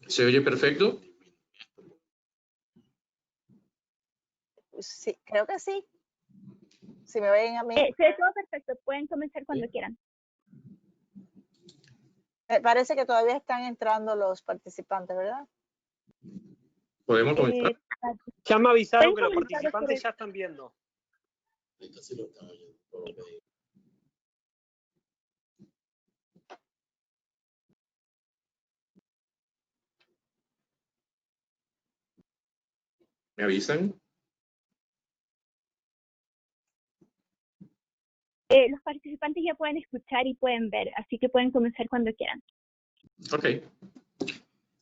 ¿Se oye perfecto? Sí, creo que sí. Si me ven a mí. Se ve todo perfecto. Pueden comenzar cuando quieran. Me parece que todavía están entrando los participantes, ¿verdad? ¿Podemos comenzar? Ya me avisaron que los comenzar, participantes ya están viendo. ¿Me avisan? Los participantes ya pueden escuchar y pueden ver, así que pueden comenzar cuando quieran. Ok.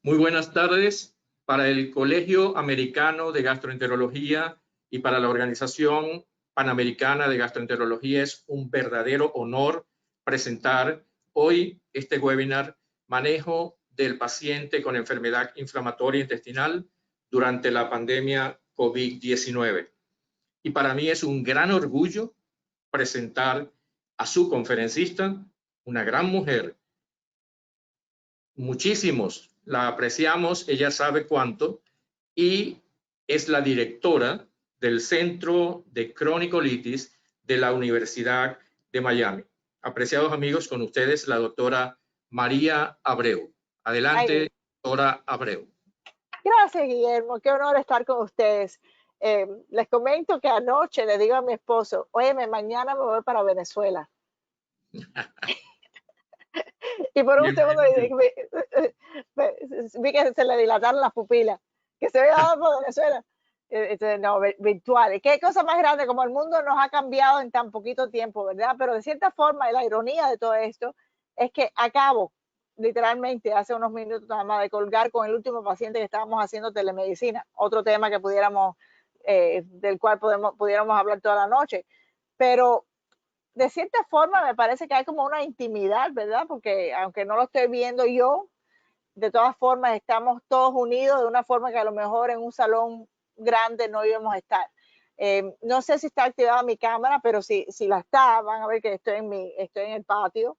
Muy buenas tardes. Para el Colegio Americano de Gastroenterología y para la Organización Panamericana de Gastroenterología es un verdadero honor presentar hoy este webinar, Manejo del paciente con enfermedad inflamatoria intestinal durante la pandemia COVID-19. Y para mí es un gran orgullo presentar a su conferencista, una gran mujer. Muchísimos la apreciamos, ella sabe cuánto, y es la directora del Centro de Cronicolitis de la Universidad de Miami. Apreciados amigos, con ustedes la doctora María Abreu. Adelante, doctora Abreu. Gracias, Guillermo. Qué honor estar con ustedes. Les comento que anoche le digo a mi esposo, oye, mañana me voy para Venezuela. Y por un segundo vi que se le dilataron las pupilas, que se había dado por Venezuela. No, virtuales. Qué cosa más grande, como el mundo nos ha cambiado en tan poquito tiempo, ¿verdad? Pero de cierta forma, la ironía de todo esto es que acabo, literalmente, hace unos minutos nada más de colgar con el último paciente que estábamos haciendo telemedicina, otro tema que pudiéramos, del cual pudiéramos hablar toda la noche. Pero de cierta forma me parece que hay como una intimidad, ¿verdad? Porque aunque no lo estoy viendo yo, de todas formas estamos todos unidos de una forma que a lo mejor en un salón grande no íbamos a estar. No sé si está activada mi cámara, pero si la está, van a ver que estoy en el patio,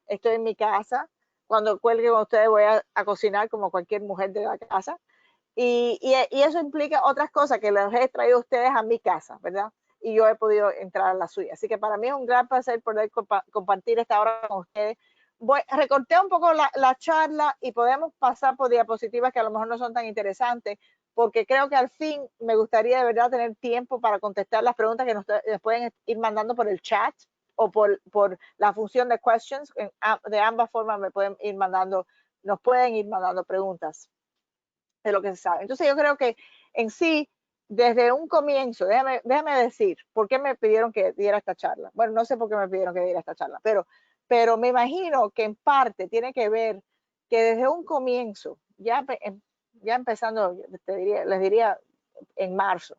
estoy en mi casa. Cuando cuelgue con ustedes voy a cocinar como cualquier mujer de la casa. Y eso implica otras cosas que les he traído a ustedes a mi casa, ¿verdad? Y yo he podido entrar a la suya. Así que para mí es un gran placer poder compartir esta hora con ustedes. Recorté un poco la charla y podemos pasar por diapositivas que a lo mejor no son tan interesantes, porque creo que al fin me gustaría de verdad tener tiempo para contestar las preguntas que nos pueden ir mandando por el chat o por la función de questions. De ambas formas nos pueden ir mandando preguntas de lo que se sabe. Entonces yo creo que en sí, desde un comienzo, déjame decir, ¿por qué me pidieron que diera esta charla? Bueno, no sé por qué me pidieron que diera esta charla, pero me imagino que en parte tiene que ver que desde un comienzo, ya empezando, les diría en marzo,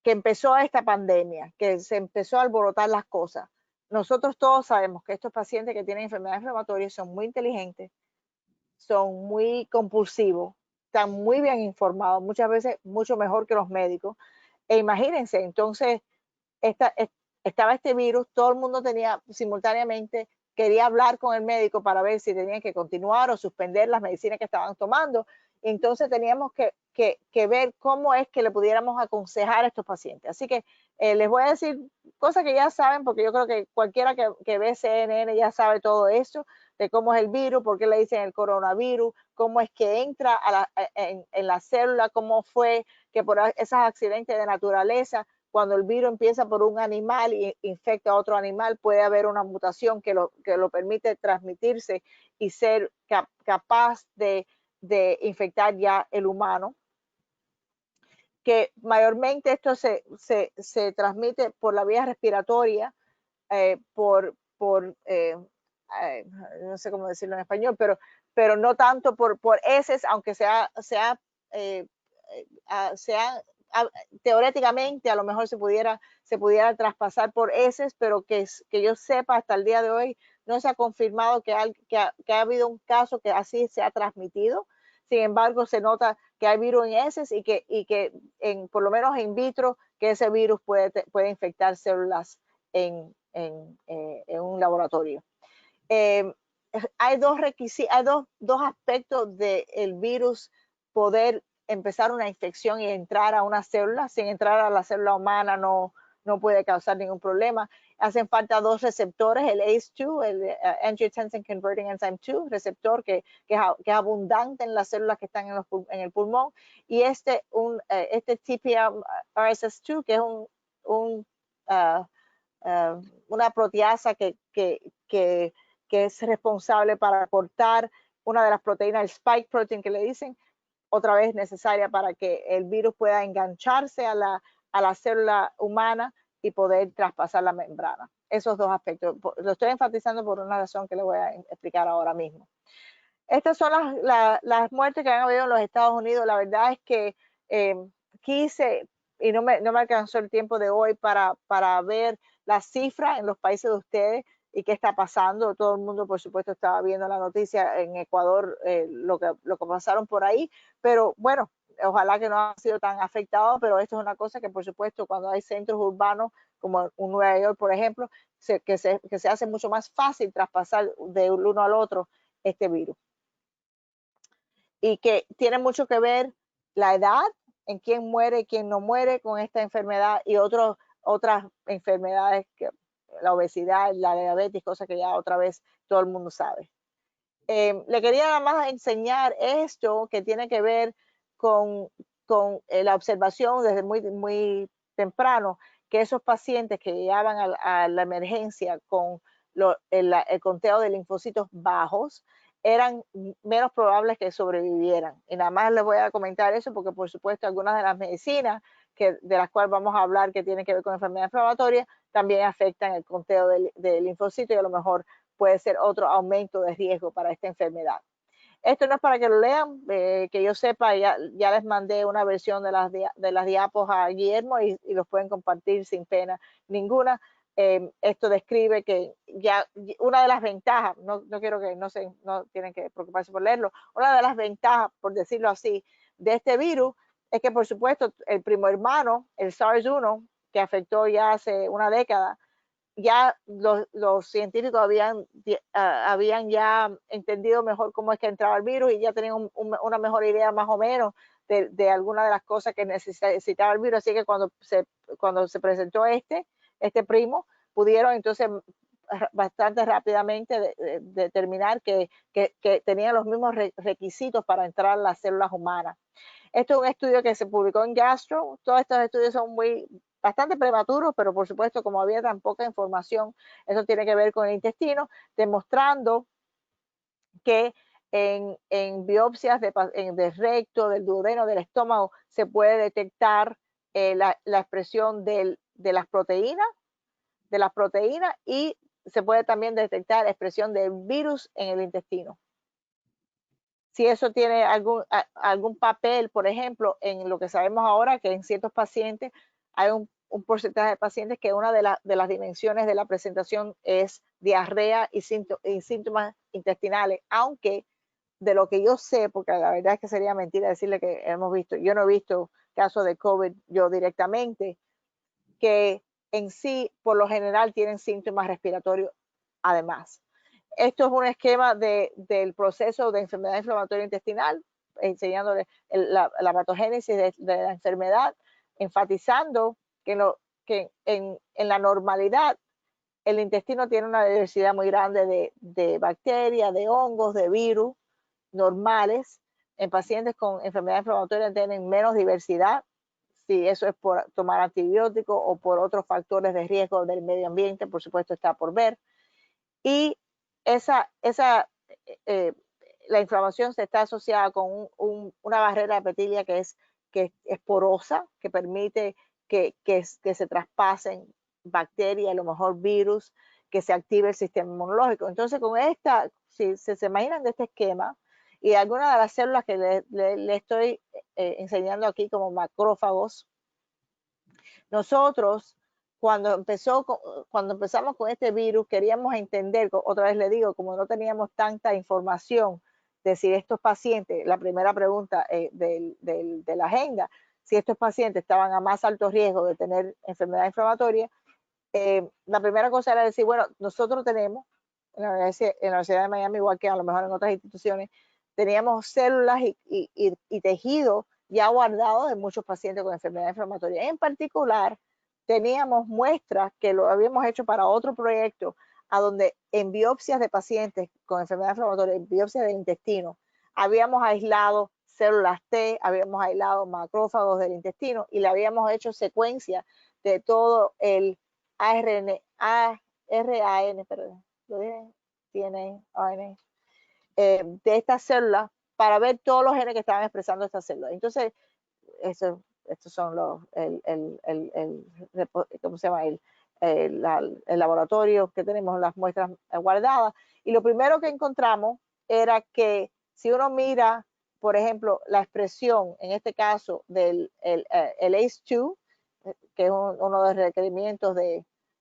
que empezó esta pandemia, que se empezó a alborotar las cosas. Nosotros todos sabemos que estos pacientes que tienen enfermedades inflamatorias son muy inteligentes, son muy compulsivos, están muy bien informados, muchas veces mucho mejor que los médicos. E imagínense, entonces estaba este virus, todo el mundo tenía simultáneamente, quería hablar con el médico para ver si tenían que continuar o suspender las medicinas que estaban tomando. Entonces teníamos que ver cómo es que le pudiéramos aconsejar a estos pacientes. Así que les voy a decir cosas que ya saben, porque yo creo que cualquiera que ve CNN ya sabe todo eso, de cómo es el virus, por qué le dicen el coronavirus, cómo es que entra en la célula, cómo fue que por esos accidentes de naturaleza, cuando el virus empieza por un animal y infecta a otro animal, puede haber una mutación que lo permite transmitirse y ser capaz de infectar ya el humano. Que mayormente esto se transmite por la vía respiratoria, no sé cómo decirlo en español, pero no tanto por heces, aunque teóricamente a lo mejor se pudiera traspasar por heces, pero que yo sepa hasta el día de hoy no se ha confirmado que ha habido un caso que así se ha transmitido. Sin embargo, se nota que hay virus en heces y que por lo menos in vitro, que ese virus puede infectar células en en un laboratorio. Hay dos aspectos del virus poder empezar una infección y entrar a una célula. Sin entrar a la célula humana no puede causar ningún problema. Hacen falta dos receptores, el ACE2, el Angiotensin Converting Enzyme 2, receptor que es abundante en las células que están en el pulmón, y este TPRSS2, que es una proteasa que es responsable para cortar una de las proteínas, el spike protein que le dicen, otra vez necesaria para que el virus pueda engancharse a la célula humana y poder traspasar la membrana. Esos dos aspectos. Lo estoy enfatizando por una razón que le voy a explicar ahora mismo. Estas son las muertes que han habido en los Estados Unidos. La verdad es que quise, y no me alcanzó el tiempo de hoy para ver las cifras en los países de ustedes y qué está pasando. Todo el mundo, por supuesto, estaba viendo la noticia en Ecuador, lo que pasaron por ahí, pero bueno, ojalá que no haya sido tan afectado, pero esto es una cosa que, por supuesto, cuando hay centros urbanos como un Nueva York, por ejemplo, que se hace mucho más fácil traspasar de uno al otro este virus. Y que tiene mucho que ver la edad, en quién muere y quién no muere con esta enfermedad, y otras enfermedades, que la obesidad, la diabetes, cosas que ya otra vez todo el mundo sabe. Le quería nada más enseñar esto que tiene que ver con la observación desde muy temprano, que esos pacientes que llegaban a la emergencia con el conteo de linfocitos bajos eran menos probables que sobrevivieran. Y nada más les voy a comentar eso porque, por supuesto, algunas de las medicinas de las cuales vamos a hablar que tienen que ver con enfermedad inflamatoria también afectan el conteo de linfocitos, y a lo mejor puede ser otro aumento de riesgo para esta enfermedad. Esto no es para que lo lean, que yo sepa, ya les mandé una versión de las diapos a Guillermo y los pueden compartir sin pena ninguna. Esto describe que ya una de las ventajas, no quiero que no tienen que preocuparse por leerlo, una de las ventajas, por decirlo así, de este virus es que, por supuesto, el primo hermano, el SARS-1, que afectó ya hace una década, ya los científicos habían ya entendido mejor cómo es que entraba el virus y ya tenían una mejor idea más o menos de algunas de las cosas que necesitaba el virus. Así que cuando se presentó este primo, pudieron entonces bastante rápidamente determinar que tenían los mismos requisitos para entrar a las células humanas. Esto es un estudio que se publicó en Gastro. Todos estos estudios son bastante prematuros, pero por supuesto, como había tan poca información, eso tiene que ver con el intestino, demostrando que en biopsias del recto, del duodeno, del estómago, se puede detectar la expresión de las proteínas, y se puede también detectar la expresión del virus en el intestino. Si eso tiene algún papel, por ejemplo, en lo que sabemos ahora, que en ciertos pacientes hay un porcentaje de pacientes que una de las dimensiones de la presentación es diarrea y síntomas intestinales, aunque de lo que yo sé, porque la verdad es que sería mentira decirle que yo no he visto casos de COVID yo directamente, que en sí, por lo general, tienen síntomas respiratorios además. Esto es un esquema del proceso de enfermedad inflamatoria intestinal, enseñándole la patogénesis de la enfermedad, enfatizando que en la normalidad el intestino tiene una diversidad muy grande de bacterias, de hongos, de virus normales. En pacientes con enfermedad inflamatoria tienen menos diversidad, si eso es por tomar antibióticos o por otros factores de riesgo del medio ambiente, por supuesto está por ver. Y la inflamación se está asociada con una barrera epitelial que es porosa, que permite que se traspasen bacterias, a lo mejor virus, que se active el sistema inmunológico. Entonces, con si se imaginan de este esquema, y algunas de las células que le estoy enseñando aquí como macrófagos, nosotros cuando empezamos con este virus queríamos entender, otra vez le digo, como no teníamos tanta información de si estos pacientes, la primera pregunta de la agenda, si estos pacientes estaban a más alto riesgo de tener enfermedad inflamatoria, la primera cosa era decir, bueno, nosotros tenemos en la Universidad de Miami, igual que a lo mejor en otras instituciones, teníamos células y tejido ya guardados de muchos pacientes con enfermedad inflamatoria. En particular, teníamos muestras que lo habíamos hecho para otro proyecto, a donde en biopsias de pacientes con enfermedad inflamatoria, en biopsias del intestino, habíamos aislado células T, habíamos aislado macrófagos del intestino y le habíamos hecho secuencia de todo el RNA, perdón, lo dije, DNA, RNA, de estas células para ver todos los genes que estaban expresando estas células. Entonces, estos son los, ¿cómo se llama? El laboratorio que tenemos las muestras guardadas. Y lo primero que encontramos era que si uno mira, por ejemplo, la expresión, en este caso, del el ACE2, que es uno de los requerimientos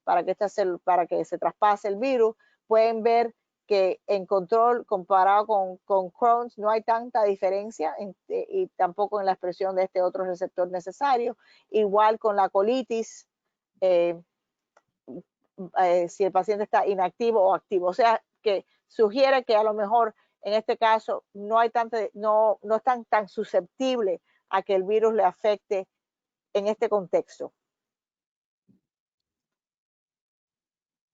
para que se traspase el virus, pueden ver que en control comparado con Crohn's no hay tanta diferencia y tampoco en la expresión de este otro receptor necesario. Igual con la colitis, si el paciente está inactivo o activo. O sea, que sugiere que a lo mejor en este caso no están tan susceptibles a que el virus le afecte en este contexto.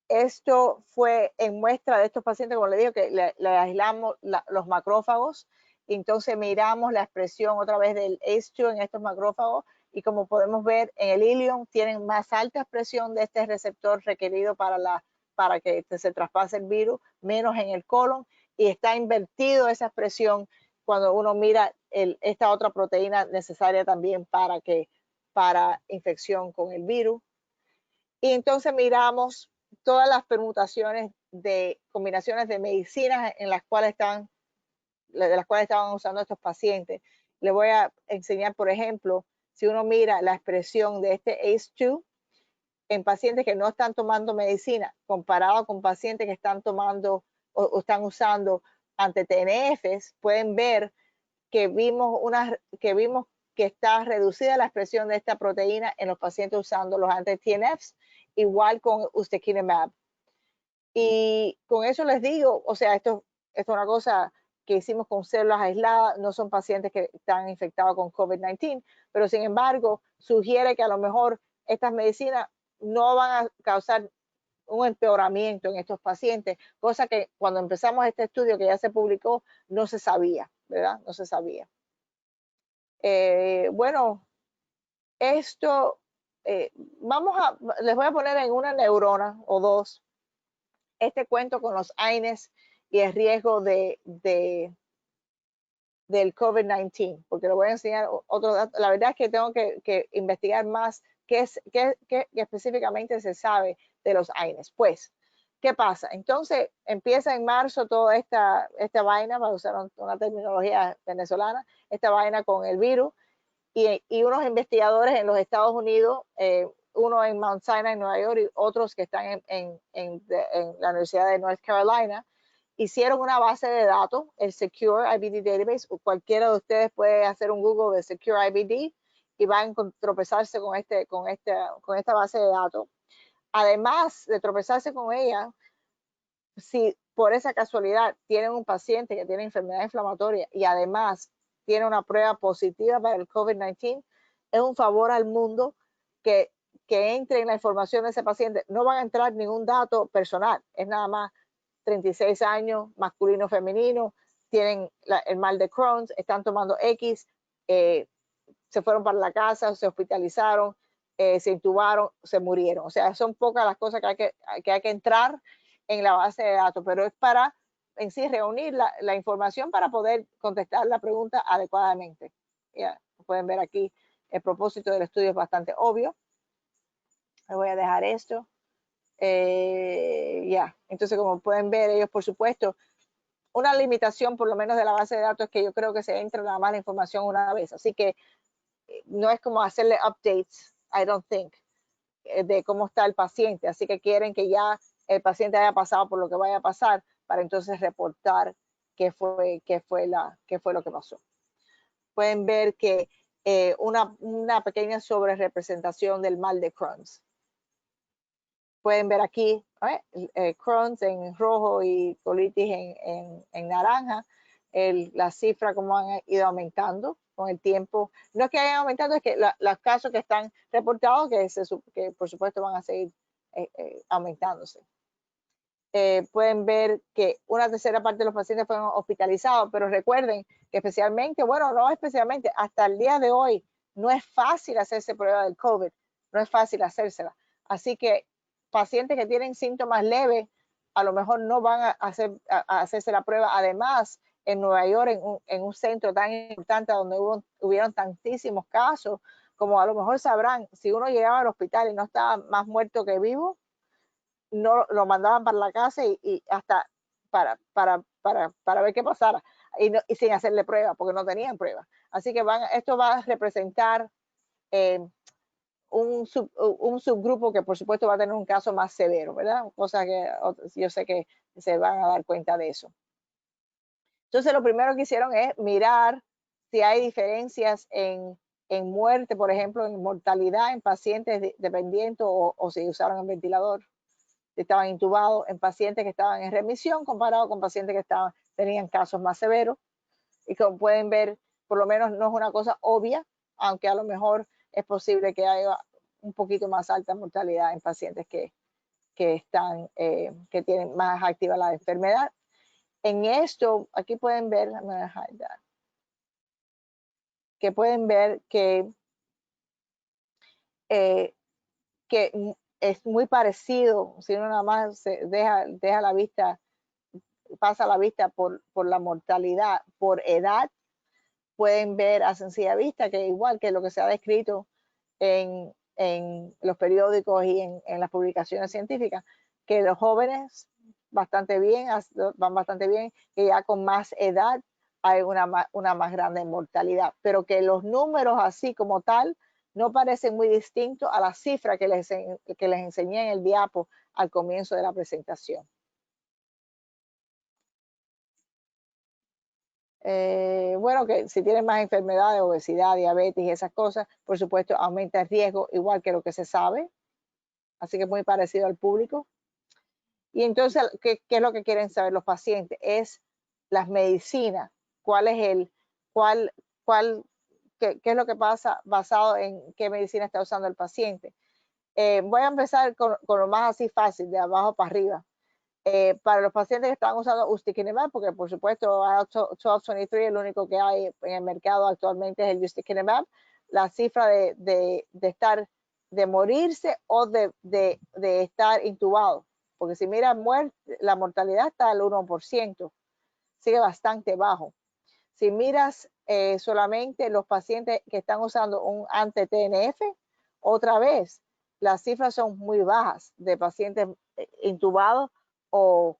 Esto fue en muestra de estos pacientes, como le digo, que le aislamos los macrófagos, y entonces miramos la expresión otra vez del ACE2 en estos macrófagos, y como podemos ver en el ileum tienen más alta expresión de este receptor requerido para que se traspase el virus, menos en el colon, y está invertido esa expresión cuando uno mira esta otra proteína necesaria también para infección con el virus. Y entonces miramos todas las permutaciones de combinaciones de medicinas de las cuales estaban usando estos pacientes. Les voy a enseñar, por ejemplo, si uno mira la expresión de este ACE2 en pacientes que no están tomando medicina, comparado con pacientes que están tomando o están usando anti-TNFs, pueden ver que vimos que está reducida la expresión de esta proteína en los pacientes usando los anti-TNFs, igual con ustekinumab. Y con eso les digo, o sea, esto es una cosa que hicimos con células aisladas, no son pacientes que están infectados con COVID-19, pero sin embargo sugiere que a lo mejor estas medicinas no van a causar un empeoramiento en estos pacientes, cosa que cuando empezamos este estudio que ya se publicó no se sabía, ¿verdad? No se sabía. Bueno, esto, les voy a poner en una neurona o dos este cuento con los AINES y el riesgo del COVID-19, porque le voy a enseñar otro dato. La verdad es que tengo que investigar más qué específicamente se sabe de los AINES. Pues, ¿qué pasa? Entonces, empieza en marzo toda esta vaina, para usar una terminología venezolana, esta vaina con el virus, y unos investigadores en los Estados Unidos, uno en Mount Sinai, en Nueva York, y otros que están en la Universidad de North Carolina, hicieron una base de datos, el Secure IBD Database. Cualquiera de ustedes puede hacer un Google de Secure IBD y van a tropezarse con esta base de datos. Además de tropezarse con ella, si por esa casualidad tienen un paciente que tiene enfermedad inflamatoria y además tiene una prueba positiva para el COVID-19, es un favor al mundo que entre en la información de ese paciente. No van a entrar ningún dato personal, es nada más 36 años, masculino, femenino, tienen el mal de Crohn's, están tomando X, se fueron para la casa, se hospitalizaron, se intubaron, se murieron. O sea, son pocas las cosas que hay que entrar en la base de datos, pero es para en sí reunir la información para poder contestar la pregunta adecuadamente. Ya pueden ver aquí, el propósito del estudio es bastante obvio. Les voy a dejar esto. Entonces, como pueden ver, ellos, por supuesto, una limitación por lo menos de la base de datos es que yo creo que se entra nada más la información una vez, así que no es como hacerle updates, I don't think, de cómo está el paciente, así que quieren que ya el paciente haya pasado por lo que vaya a pasar para entonces reportar qué fue lo que pasó. Pueden ver que una pequeña sobrerepresentación del mal de Crohn's. pueden ver aquí, Crohn's en rojo y colitis en naranja, la cifra como han ido aumentando con el tiempo. No es que hayan aumentado, es que los casos que están reportados, que por supuesto van a seguir aumentándose. Pueden ver que una tercera parte de los pacientes fueron hospitalizados, pero recuerden que especialmente, bueno, no especialmente, hasta el día de hoy no es fácil hacerse prueba del COVID, no es fácil hacérsela. Así que pacientes que tienen síntomas leves, a lo mejor no van a hacerse la prueba. Además, en Nueva York, en un centro tan importante donde hubieron tantísimos casos, como a lo mejor sabrán, si uno llegaba al hospital y no estaba más muerto que vivo, no lo mandaban para la casa y hasta para ver qué pasara y sin hacerle prueba porque no tenían prueba. Así que esto va a representar un subgrupo que por supuesto va a tener un caso más severo, ¿verdad? Cosa que yo sé que se van a dar cuenta de eso. Entonces lo primero que hicieron es mirar si hay diferencias en muerte, por ejemplo, en mortalidad en pacientes dependientes o si usaron el ventilador, si estaban intubados, en pacientes que estaban en remisión comparado con pacientes que tenían casos más severos. Y como pueden ver, por lo menos no es una cosa obvia, aunque a lo mejor es posible que haya un poquito más alta mortalidad en pacientes que tienen más activa la enfermedad. En esto, aquí pueden ver, que pueden ver que es muy parecido, si uno nada más deja la vista, pasa la vista por la mortalidad por edad, pueden ver a sencilla vista que igual que lo que se ha descrito en los periódicos y en las publicaciones científicas, que los jóvenes van bastante bien, que ya con más edad hay una más grande mortalidad, pero que los números así como tal no parecen muy distintos a la cifra que les enseñé en el diapo al comienzo de la presentación. Bueno, que si tienen más enfermedades, obesidad, diabetes y esas cosas, por supuesto aumenta el riesgo igual que lo que se sabe, así que es muy parecido al público. Y entonces, ¿qué es lo que quieren saber los pacientes? Es las medicinas, qué es lo que pasa basado en qué medicina está usando el paciente. Voy a empezar con lo más así fácil, de abajo para arriba. Para los pacientes que están usando ustekinumab, porque por supuesto IL-1223 el único que hay en el mercado actualmente es el ustekinumab, la cifra de morirse o de estar intubado, porque si mira la mortalidad está al 1%, sigue bastante bajo. Si miras solamente los pacientes que están usando un anti-TNF, otra vez las cifras son muy bajas de pacientes intubados o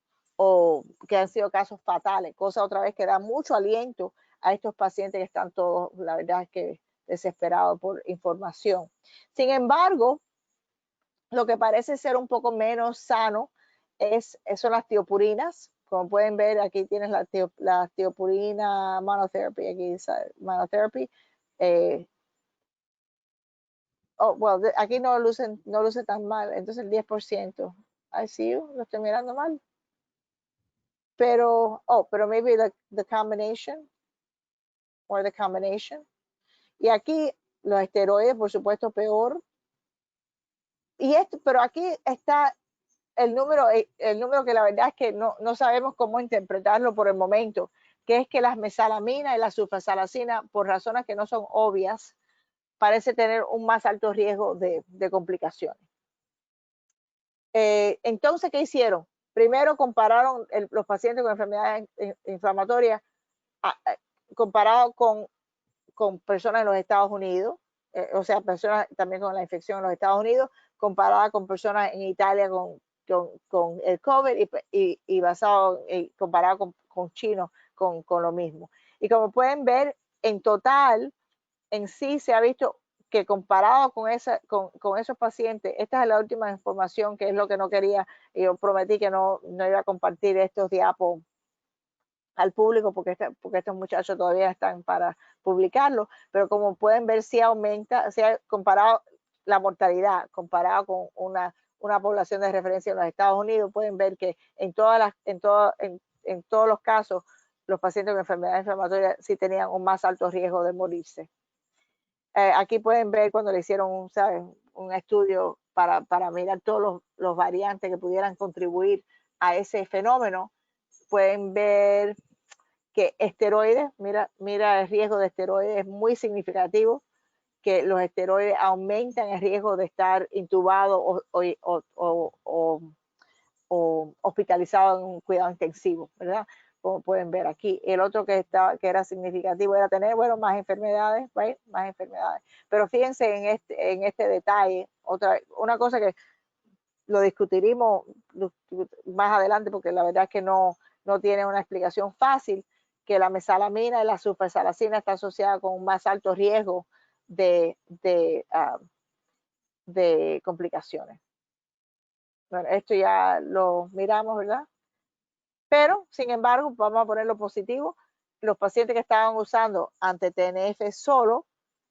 que han sido casos fatales, cosa otra vez que da mucho aliento a estos pacientes que están todos, la verdad es que desesperados por información. Sin embargo, lo que parece ser un poco menos sano son las tiopurinas. Como pueden ver, aquí tienes la tiopurina monotherapy, aquí dice monotherapy. Aquí no luce tan mal, entonces el 10%. I see you, lo estoy mirando mal. Pero maybe the combination, or the combination. Y aquí los esteroides, por supuesto, peor. Pero aquí está el número que la verdad es que no sabemos cómo interpretarlo por el momento, que es que las mesalaminas y la sulfasalacina, por razones que no son obvias, parece tener un más alto riesgo de complicaciones. Entonces, ¿qué hicieron? Primero compararon los pacientes con enfermedades inflamatorias comparado con personas en los Estados Unidos, o sea, personas también con la infección en los Estados Unidos, comparada con personas en Italia con el COVID y comparado con chinos con lo mismo. Y como pueden ver, en total, en sí se ha visto que comparado con esos pacientes, esta es la última información, que es lo que no quería, y yo prometí que no iba a compartir estos diapos al público porque estos muchachos todavía están para publicarlo, pero como pueden ver, sí aumenta, sí ha comparado la mortalidad, comparado con una población de referencia en los Estados Unidos, pueden ver que en todos los casos, los pacientes con enfermedad inflamatoria sí tenían un más alto riesgo de morirse. Aquí pueden ver cuando le hicieron un estudio para mirar todos los variantes que pudieran contribuir a ese fenómeno. Pueden ver que esteroides, mira el riesgo de esteroides es muy significativo, que los esteroides aumentan el riesgo de estar intubado o hospitalizado en un cuidado intensivo, ¿verdad? Como pueden ver aquí. El otro que era significativo era tener, bueno, más enfermedades, right? Más enfermedades. Pero fíjense en este detalle, una cosa que lo discutiremos más adelante porque la verdad es que no tiene una explicación fácil, que la mesalamina y la sulfasalacina está asociada con un más alto riesgo de complicaciones. Bueno, esto ya lo miramos, ¿verdad? Pero, sin embargo, vamos a poner lo positivo. Los pacientes que estaban usando anti-TNF solo,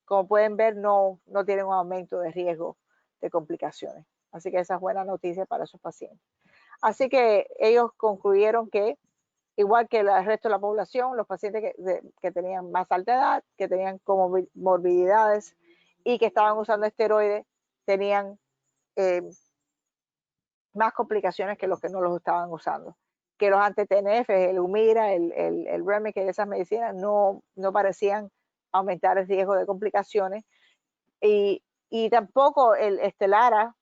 como pueden ver, no tienen un aumento de riesgo de complicaciones. Así que esa es buena noticia para esos pacientes. Así que ellos concluyeron que, igual que el resto de la población, los pacientes que tenían más alta edad, que tenían comorbilidades y que estaban usando esteroides, tenían más complicaciones que los que no los estaban usando. Que los anti-TNF, el Humira, el Remicade, esas medicinas no parecían aumentar el riesgo de complicaciones. Y tampoco el Estelara,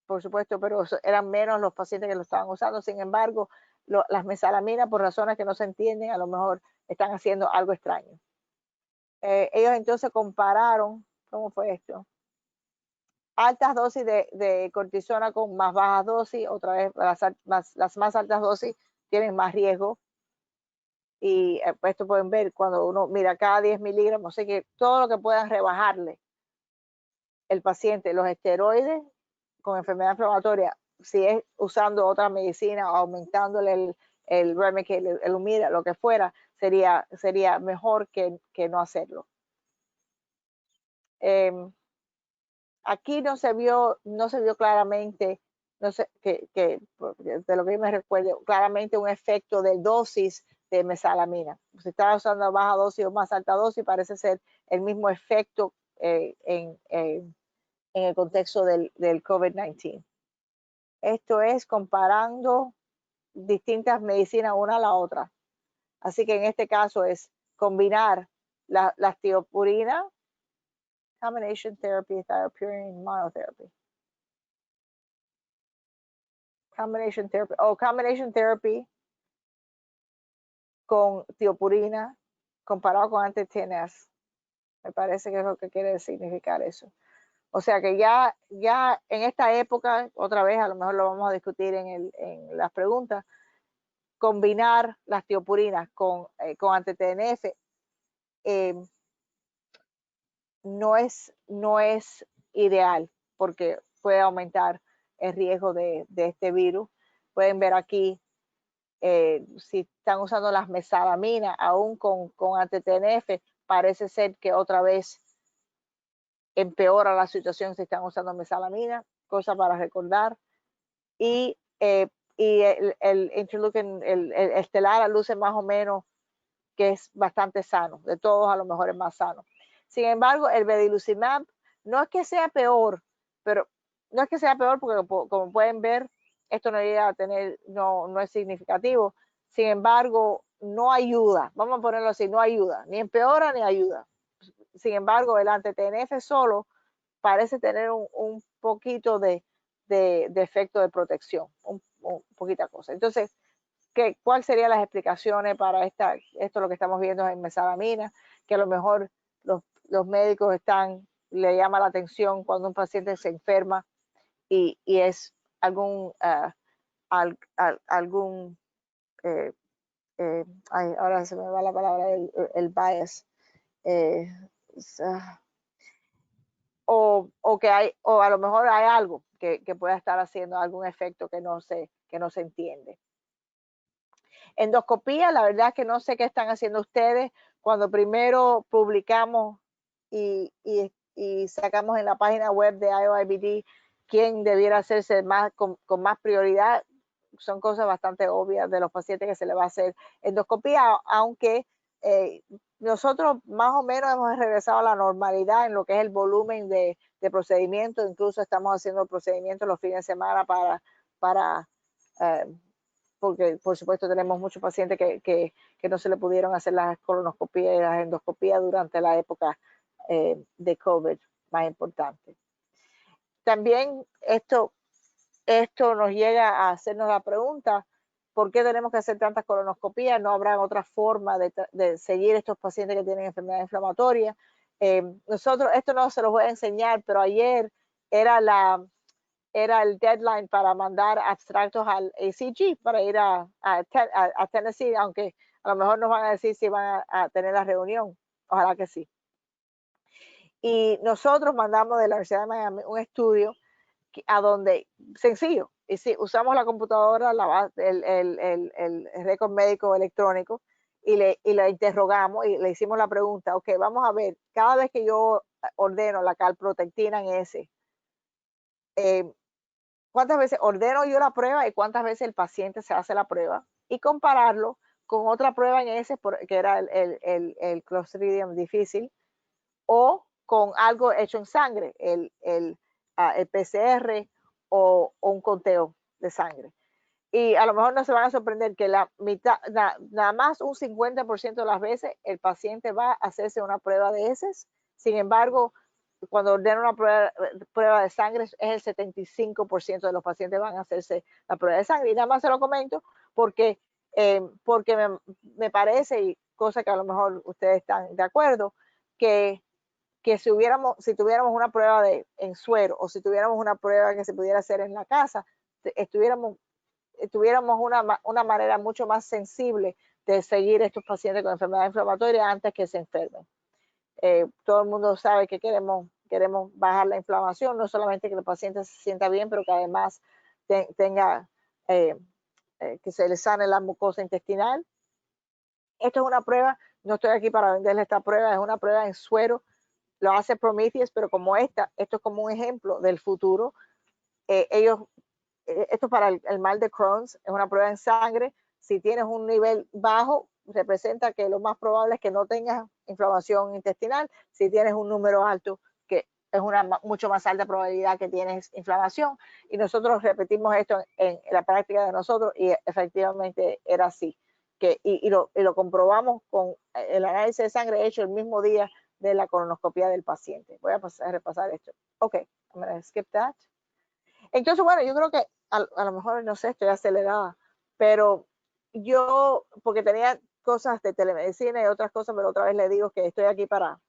por supuesto, pero eran menos los pacientes que lo estaban usando. Sin embargo, las mesalaminas, por razones que no se entienden, a lo mejor están haciendo algo extraño. Ellos entonces compararon, ¿cómo fue esto? Altas dosis de cortisona con más bajas dosis, otra vez las más altas dosis tienen más riesgo. Y esto pueden ver cuando uno mira cada 10 miligramos, sé que todo lo que puedan rebajarle el paciente, los esteroides con enfermedad inflamatoria, si es usando otra medicina o aumentándole el Remicade, el Humira, lo que fuera, sería mejor que no hacerlo. Aquí no se vio claramente, no sé, de lo que yo me recuerdo, claramente un efecto de dosis de mesalamina. Si estaba usando baja dosis o más alta dosis, parece ser el mismo efecto en el contexto del COVID-19. Esto es comparando distintas medicinas una a la otra. Así que en este caso es combinar las tiopurinas, combination therapy, thiopurine monotherapy. Combination therapy con tiopurina comparado con anti-TNF. Me parece que es lo que quiere significar eso. O sea que ya en esta época, otra vez, a lo mejor lo vamos a discutir en las preguntas, combinar las tiopurinas con anti-TNF no es ideal porque puede aumentar el riesgo de este virus. Pueden ver aquí, si están usando las mesalaminas aún con anti-TNF, parece ser que otra vez empeora la situación si están usando mesalamina, cosa para recordar. Y el interleukin, el Estelara luce más o menos que es bastante sano, de todos a lo mejor es más sano. Sin embargo, el vediluzumab no es que sea peor, porque como pueden ver, esto no llega a tener, no es significativo. Sin embargo, no ayuda, vamos a ponerlo así, no ayuda, ni empeora ni ayuda. Sin embargo, el anti-TNF solo parece tener un poquito de efecto de protección, un poquita cosa. Entonces, ¿cuáles serían las explicaciones para esto lo que estamos viendo en mesalamina? Que a lo mejor los médicos le llama la atención cuando un paciente se enferma y es algún ahora se me va la palabra, el bias. O a lo mejor hay algo que pueda estar haciendo algún efecto que no se entiende. Endoscopía, la verdad es que no sé qué están haciendo ustedes. Cuando primero publicamos y sacamos en la página web de IOIBD quién debiera hacerse más con más prioridad. Son cosas bastante obvias de los pacientes que se le va a hacer endoscopía, aunque nosotros más o menos hemos regresado a la normalidad en lo que es el volumen de procedimientos. Incluso estamos haciendo procedimientos los fines de semana porque por supuesto tenemos muchos pacientes que no se le pudieron hacer las colonoscopías y las endoscopías durante la época de COVID más importante. También esto nos llega a hacernos la pregunta, ¿por qué tenemos que hacer tantas colonoscopías? ¿No habrá otra forma de seguir estos pacientes que tienen enfermedad inflamatoria? Nosotros, esto no se los voy a enseñar, pero ayer era el deadline para mandar abstractos al ACG para ir a Tennessee, aunque a lo mejor nos van a decir si van a tener la reunión. Ojalá que sí. Y nosotros mandamos de la Universidad de Miami un estudio a donde, sencillo, y si usamos la computadora, el récord médico electrónico, y le interrogamos y le hicimos la pregunta, ok, vamos a ver, cada vez que yo ordeno la calprotectina en S, ¿cuántas veces ordeno yo la prueba y cuántas veces el paciente se hace la prueba? Y compararlo con otra prueba en S, que era el Clostridium difficile, o con algo hecho en sangre, el PCR o un conteo de sangre. Y a lo mejor no se van a sorprender que la mitad, nada más un 50% de las veces el paciente va a hacerse una prueba de heces. Sin embargo, cuando ordena una prueba de sangre, es el 75% de los pacientes van a hacerse la prueba de sangre. Y nada más se lo comento porque me parece, y cosa que a lo mejor ustedes están de acuerdo, que si tuviéramos una prueba en suero, o si tuviéramos una prueba que se pudiera hacer en la casa, tuviéramos una manera mucho más sensible de seguir a estos pacientes con enfermedad inflamatoria antes que se enfermen. Todo el mundo sabe que queremos bajar la inflamación, no solamente que el paciente se sienta bien, pero que además tenga que se le sane la mucosa intestinal. Esto es una prueba, no estoy aquí para venderle esta prueba, es una prueba en suero. Lo hace Prometheus, pero como esto es como un ejemplo del futuro. Esto es para el mal de Crohn's, es una prueba en sangre. Si tienes un nivel bajo, representa que lo más probable es que no tengas inflamación intestinal. Si tienes un número alto, que es una mucho más alta probabilidad que tienes inflamación. Y nosotros repetimos esto en la práctica de nosotros y efectivamente era así. Y lo comprobamos con el análisis de sangre hecho el mismo día de la colonoscopia del paciente. Voy a repasar esto. Ok, I'm going to skip that. Entonces, bueno, yo creo que a lo mejor, no sé, estoy acelerada, pero yo, porque tenía cosas de telemedicina y otras cosas, pero otra vez le digo que estoy aquí para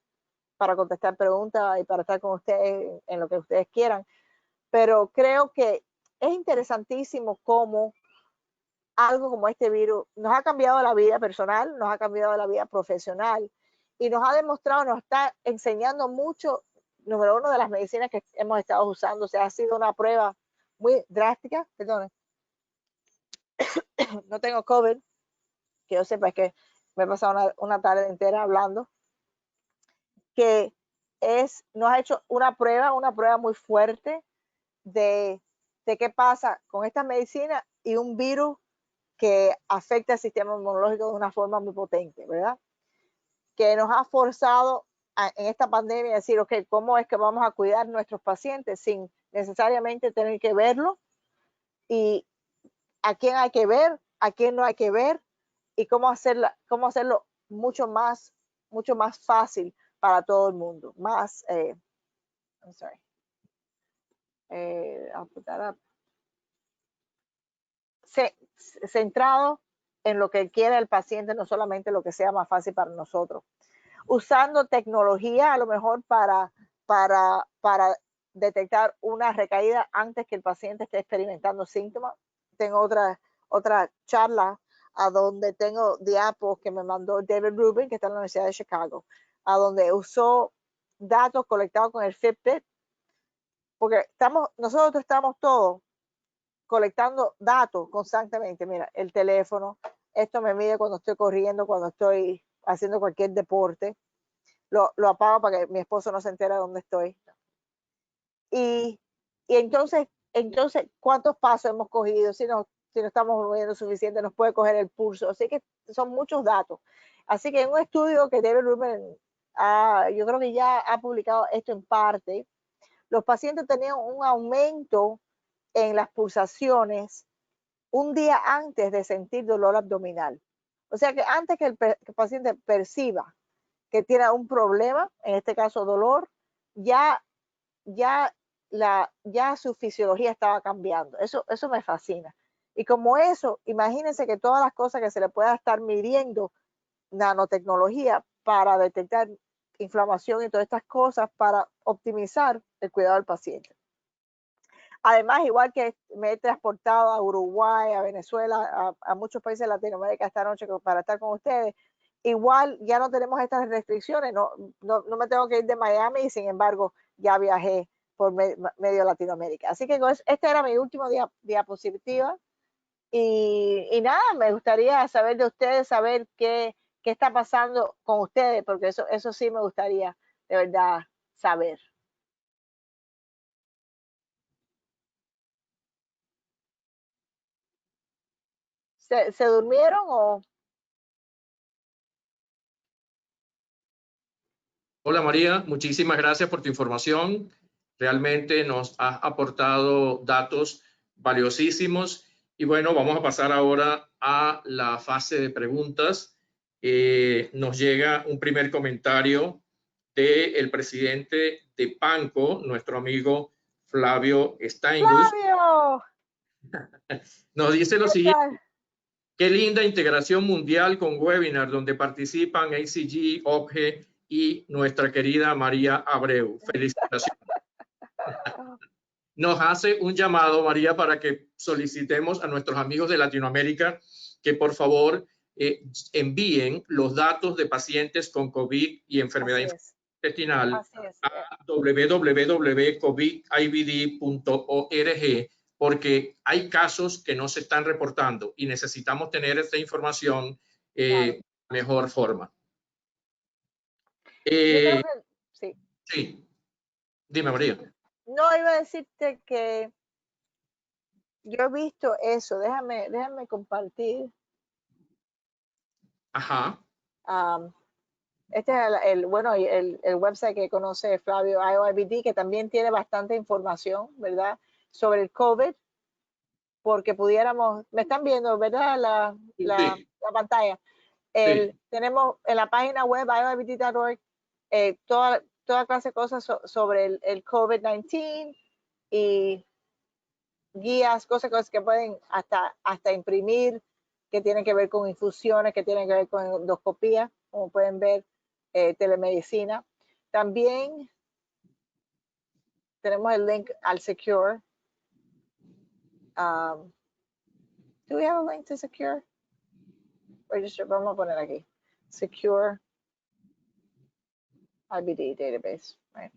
contestar preguntas y para estar con ustedes en lo que ustedes quieran. Pero creo que es interesantísimo cómo algo como este virus nos ha cambiado la vida personal, nos ha cambiado la vida profesional, y nos ha demostrado, nos está enseñando mucho, número uno, de las medicinas que hemos estado usando. O sea, ha sido una prueba muy drástica. Perdón, no tengo COVID, que yo sepa, es que me he pasado una tarde entera hablando, que nos ha hecho una prueba muy fuerte de qué pasa con esta medicina y un virus que afecta el sistema inmunológico de una forma muy potente, ¿verdad? Que nos ha forzado en esta pandemia a decir, ok, ¿cómo es que vamos a cuidar a nuestros pacientes sin necesariamente tener que verlo? Y a quién hay que ver, a quién no hay que ver, y cómo hacerlo mucho más fácil para todo el mundo. Más, I'm sorry. I'll put that up. Centrado en lo que quiere el paciente, no solamente lo que sea más fácil para nosotros. Usando tecnología a lo mejor para detectar una recaída antes que el paciente esté experimentando síntomas. Tengo otra charla a donde tengo diapos que me mandó David Rubin, que está en la Universidad de Chicago, a donde usó datos colectados con el Fitbit, porque nosotros estamos todos colectando datos constantemente. Mira, el teléfono, esto me mide cuando estoy corriendo, cuando estoy haciendo cualquier deporte. Lo apago para que mi esposo no se entere de dónde estoy. Y entonces, ¿cuántos pasos hemos cogido? Si no estamos moviendo suficiente, nos puede coger el pulso. Así que son muchos datos. Así que en un estudio que David Rubin, yo creo que ya ha publicado esto en parte, los pacientes tenían un aumento en las pulsaciones un día antes de sentir dolor abdominal. O sea que antes que el paciente perciba que tiene un problema, en este caso dolor, ya su fisiología estaba cambiando. Eso me fascina. Y como eso, imagínense que todas las cosas que se le pueda estar midiendo nanotecnología para detectar inflamación y todas estas cosas para optimizar el cuidado del paciente. Además, igual que me he transportado a Uruguay, a Venezuela, a muchos países de Latinoamérica esta noche para estar con ustedes, igual ya no tenemos estas restricciones, no me tengo que ir de Miami y sin embargo ya viajé por medio Latinoamérica. Así que este era mi último diapositiva y nada, me gustaría saber de ustedes, saber qué está pasando con ustedes, porque eso sí me gustaría de verdad saber. ¿Se durmieron o...? Hola María, muchísimas gracias por tu información. Realmente nos has aportado datos valiosísimos. Y bueno, vamos a pasar ahora a la fase de preguntas. Nos llega un primer comentario del presidente de PANCO, nuestro amigo Flavio Steingus. ¡Flavio! Nos dice lo siguiente. Qué linda integración mundial con webinar donde participan ACG, OPGE y nuestra querida María Abreu. Felicitaciones. Nos hace un llamado, María, para que solicitemos a nuestros amigos de Latinoamérica que por favor envíen los datos de pacientes con COVID y enfermedad intestinal a www.covidibd.org, porque hay casos que no se están reportando y necesitamos tener esta información de mejor forma. Yo creo que, sí. Sí, dime María. No, iba a decirte que yo he visto eso, déjame compartir. Ajá. Este es el website que conoce Flavio, IOIBD, que también tiene bastante información, ¿verdad? Sobre el COVID, porque pudiéramos, me están viendo, ¿verdad? La pantalla. Sí. Tenemos en la página web IOIBD.org toda clase de cosas sobre el COVID-19 y guías, cosas que pueden hasta imprimir, que tienen que ver con infusiones, que tienen que ver con endoscopía, como pueden ver, telemedicina. También tenemos el link al Secure. Do we have a link to Secure? Register, vamos a poner aquí. Secure IBD database. Right.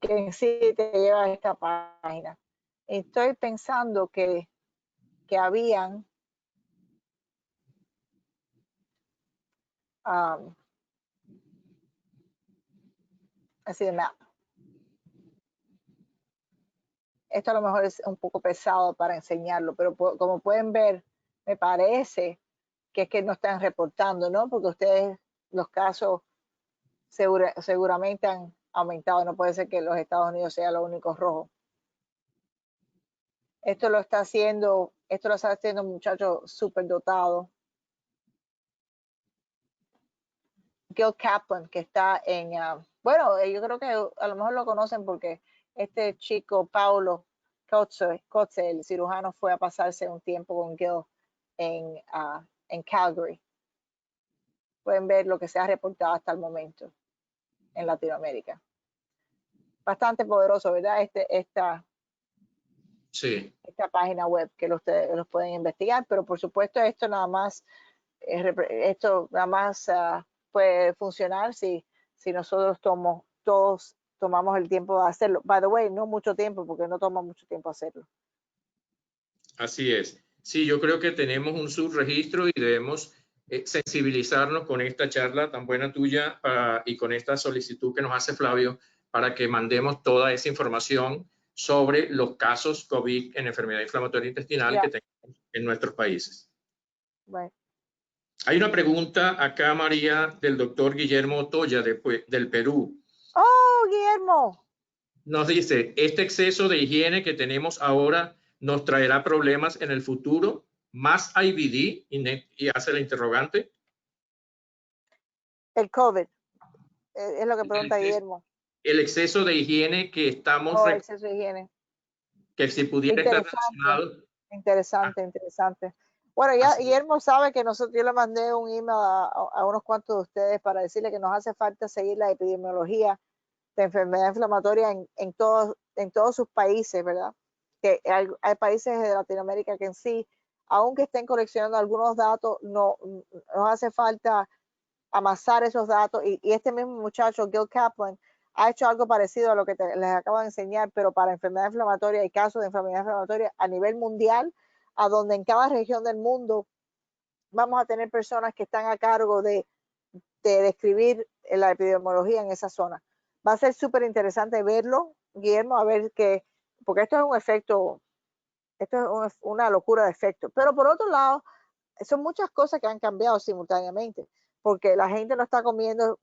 Que en sí te lleva a esta página. Estoy pensando que habían así de map. Esto a lo mejor es un poco pesado para enseñarlo, pero como pueden ver, me parece que es que no están reportando, ¿no? Porque ustedes, los casos seguramente han aumentado. No puede ser que los Estados Unidos sea lo único rojo. Esto lo está haciendo un muchacho súper dotado. Gil Kaplan, que está en, bueno, yo creo que a lo mejor lo conocen porque este chico, Paulo Kotze, el cirujano, fue a pasarse un tiempo con Gil en Calgary. Pueden ver lo que se ha reportado hasta el momento en Latinoamérica. Bastante poderoso, ¿verdad? Esta página web que ustedes los pueden investigar, pero por supuesto esto nada más puede funcionar si nosotros todos tomamos el tiempo de hacerlo. By the way, no mucho tiempo, porque no toma mucho tiempo hacerlo. Así es. Sí, yo creo que tenemos un subregistro y debemos sensibilizarnos con esta charla tan buena tuya y con esta solicitud que nos hace Flavio para que mandemos toda esa información sobre los casos COVID en enfermedad inflamatoria intestinal que tenemos en nuestros países. Right. Hay una pregunta acá, María, del doctor Guillermo Otoya del Perú. ¡Oh, Guillermo! Nos dice, ¿este exceso de higiene que tenemos ahora nos traerá problemas en el futuro? ¿Más IBD? Y hace la interrogante. El COVID. Es lo que pregunta Guillermo. El exceso de higiene que estamos... Oh, exceso de higiene. Que si pudiera estar relacionado... Interesante. Bueno, ya Guillermo sabe que yo le mandé un email a unos cuantos de ustedes para decirle que nos hace falta seguir la epidemiología de enfermedad inflamatoria en todos sus países, ¿verdad? Que hay países de Latinoamérica que en sí, aunque estén coleccionando algunos datos, nos hace falta amasar esos datos. Y este mismo muchacho, Gil Kaplan, ha hecho algo parecido a lo que les acabo de enseñar, pero para enfermedad inflamatoria y casos de enfermedad inflamatoria a nivel mundial, a donde en cada región del mundo vamos a tener personas que están a cargo de describir la epidemiología en esa zona. Va a ser súper interesante verlo, Guillermo, a ver qué, porque esto es un efecto, esto es una locura de efecto. Pero por otro lado, son muchas cosas que han cambiado simultáneamente, porque la gente no está comiendo,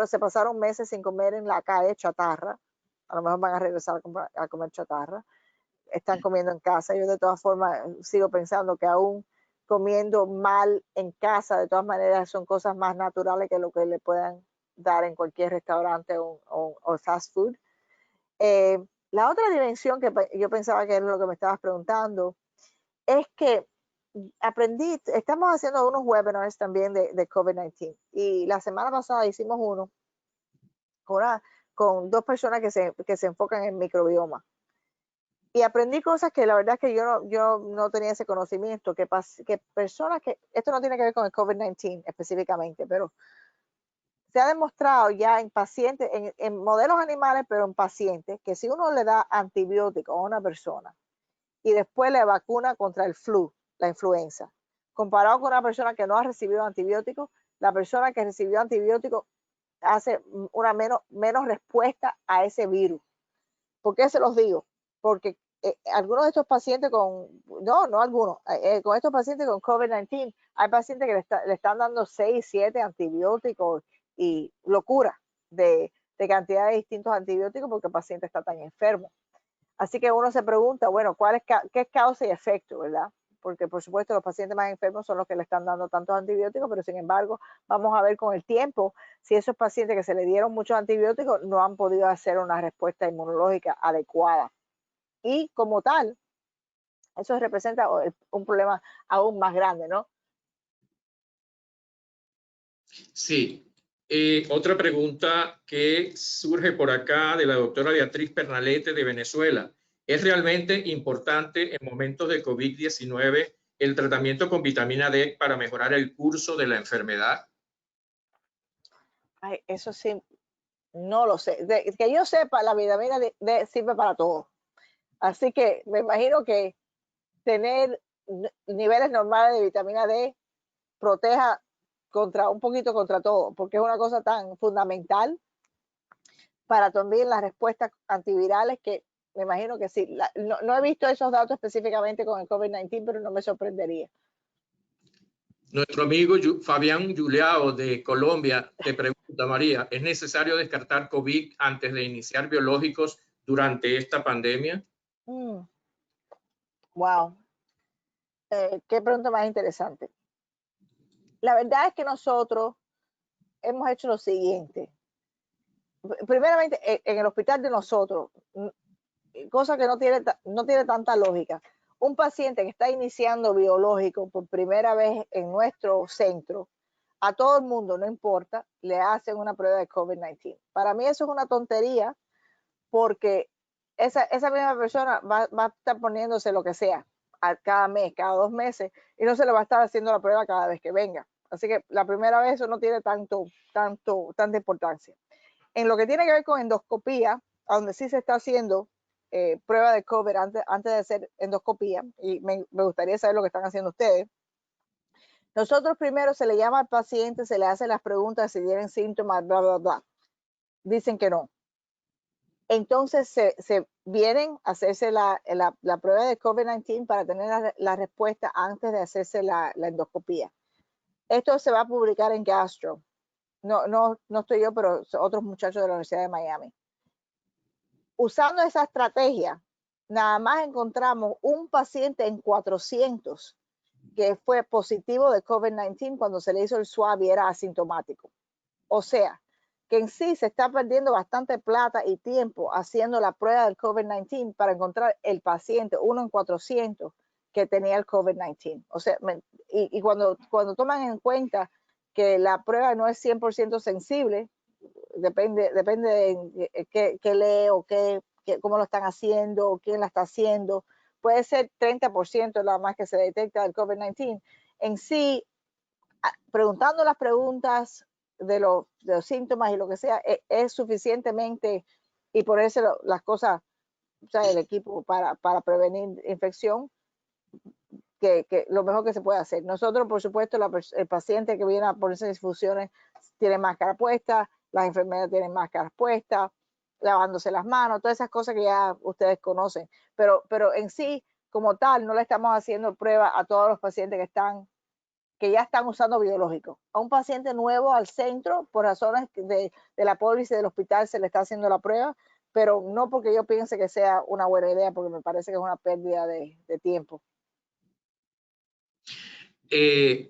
se pasaron meses sin comer en la calle chatarra, a lo mejor van a regresar a comer chatarra, están comiendo en casa. Yo de todas formas sigo pensando que aún comiendo mal en casa, de todas maneras son cosas más naturales que lo que le puedan dar en cualquier restaurante o fast food. La otra dimensión que yo pensaba que es lo que me estabas preguntando, es que estamos haciendo unos webinars también de COVID-19 y la semana pasada hicimos uno con dos personas que se enfocan en microbioma. Y aprendí cosas que la verdad es que yo no tenía ese conocimiento, que personas que, esto no tiene que ver con el COVID-19 específicamente, pero se ha demostrado ya en pacientes, en modelos animales, pero en pacientes, que si uno le da antibiótico a una persona y después le vacuna contra el flu, la influenza, comparado con una persona que no ha recibido antibióticos, la persona que recibió antibióticos hace una menos respuesta a ese virus. ¿Por qué se los digo? Porque algunos de estos pacientes con estos pacientes con COVID-19, hay pacientes que le están dando 6, 7 antibióticos y locura de cantidad de distintos antibióticos porque el paciente está tan enfermo. Así que uno se pregunta, bueno, ¿qué es causa y efecto, verdad? Porque por supuesto los pacientes más enfermos son los que le están dando tantos antibióticos, pero sin embargo vamos a ver con el tiempo si esos pacientes que se le dieron muchos antibióticos no han podido hacer una respuesta inmunológica adecuada. Y como tal, eso representa un problema aún más grande, ¿no? Sí. Otra pregunta que surge por acá de la doctora Beatriz Pernalete de Venezuela. ¿Es realmente importante en momentos de COVID-19 el tratamiento con vitamina D para mejorar el curso de la enfermedad? Ay, eso sí, no lo sé. Que yo sepa, la vitamina D sirve para todo. Así que me imagino que tener niveles normales de vitamina D proteja un poquito contra todo, porque es una cosa tan fundamental para también las respuestas antivirales que me imagino que sí. No he visto esos datos específicamente con el COVID-19, pero no me sorprendería. Nuestro amigo Fabián Juliao de Colombia te pregunta, María, ¿es necesario descartar COVID antes de iniciar biológicos durante esta pandemia? Wow. Qué pregunta más interesante. La verdad es que nosotros hemos hecho lo siguiente. Primeramente, en el hospital de nosotros, cosa que no tiene tanta lógica. Un paciente que está iniciando biológico por primera vez en nuestro centro, a todo el mundo, no importa, le hacen una prueba de COVID-19. Para mí eso es una tontería porque esa misma persona va a estar poniéndose lo que sea cada mes, cada 2 meses y no se le va a estar haciendo la prueba cada vez que venga. Así que la primera vez eso no tiene tanta importancia. En lo que tiene que ver con endoscopía, donde sí se está haciendo prueba de COVID antes de hacer endoscopía, y me gustaría saber lo que están haciendo ustedes. Nosotros primero se le llama al paciente, se le hacen las preguntas si tienen síntomas, bla, bla, bla. Dicen que no. entonces se vienen a hacerse la prueba de COVID-19 para tener la respuesta antes de hacerse la endoscopía. Esto se va a publicar en Gastro. No estoy yo, pero otros muchachos de la Universidad de Miami. Usando esa estrategia, nada más encontramos un paciente en 400 que fue positivo de COVID-19 cuando se le hizo el swab y era asintomático. O sea, que en sí se está perdiendo bastante plata y tiempo haciendo la prueba del COVID-19 para encontrar el paciente, 1 en 400, que tenía el COVID-19. O sea, y cuando toman en cuenta que la prueba no es 100% sensible, depende de qué lee o cómo lo están haciendo o quién la está haciendo, puede ser 30% nada más que se detecta del COVID-19. En sí, preguntando las preguntas de los síntomas y lo que sea, es suficientemente y ponerse las cosas, o sea, el equipo para prevenir infección, que lo mejor que se puede hacer. Nosotros, por supuesto, el paciente que viene a ponerse infusiones tiene máscara puesta, las enfermeras tienen máscaras puestas, lavándose las manos, todas esas cosas que ya ustedes conocen. Pero en sí, como tal, no le estamos haciendo prueba a todos los pacientes que ya están usando biológicos. A un paciente nuevo al centro, por razones de la póliza del hospital, se le está haciendo la prueba, pero no porque yo piense que sea una buena idea, porque me parece que es una pérdida de tiempo.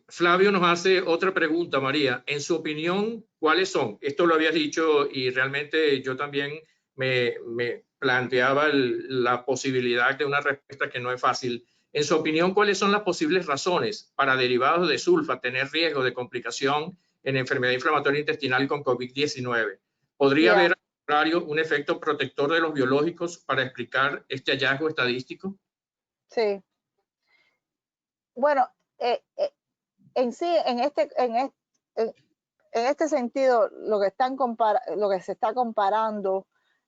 Flavio nos hace otra pregunta, María. En su opinión, ¿cuáles son? Esto lo habías dicho y realmente yo también me planteaba la posibilidad de una respuesta que no es fácil. En su opinión, ¿cuáles son las posibles razones para derivados de sulfa tener riesgo de complicación en enfermedad inflamatoria intestinal con COVID-19? ¿Podría haber, al contrario, un efecto protector de los biológicos para explicar este hallazgo estadístico? Sí. Bueno, en sí, en este sentido, lo que se está comparando,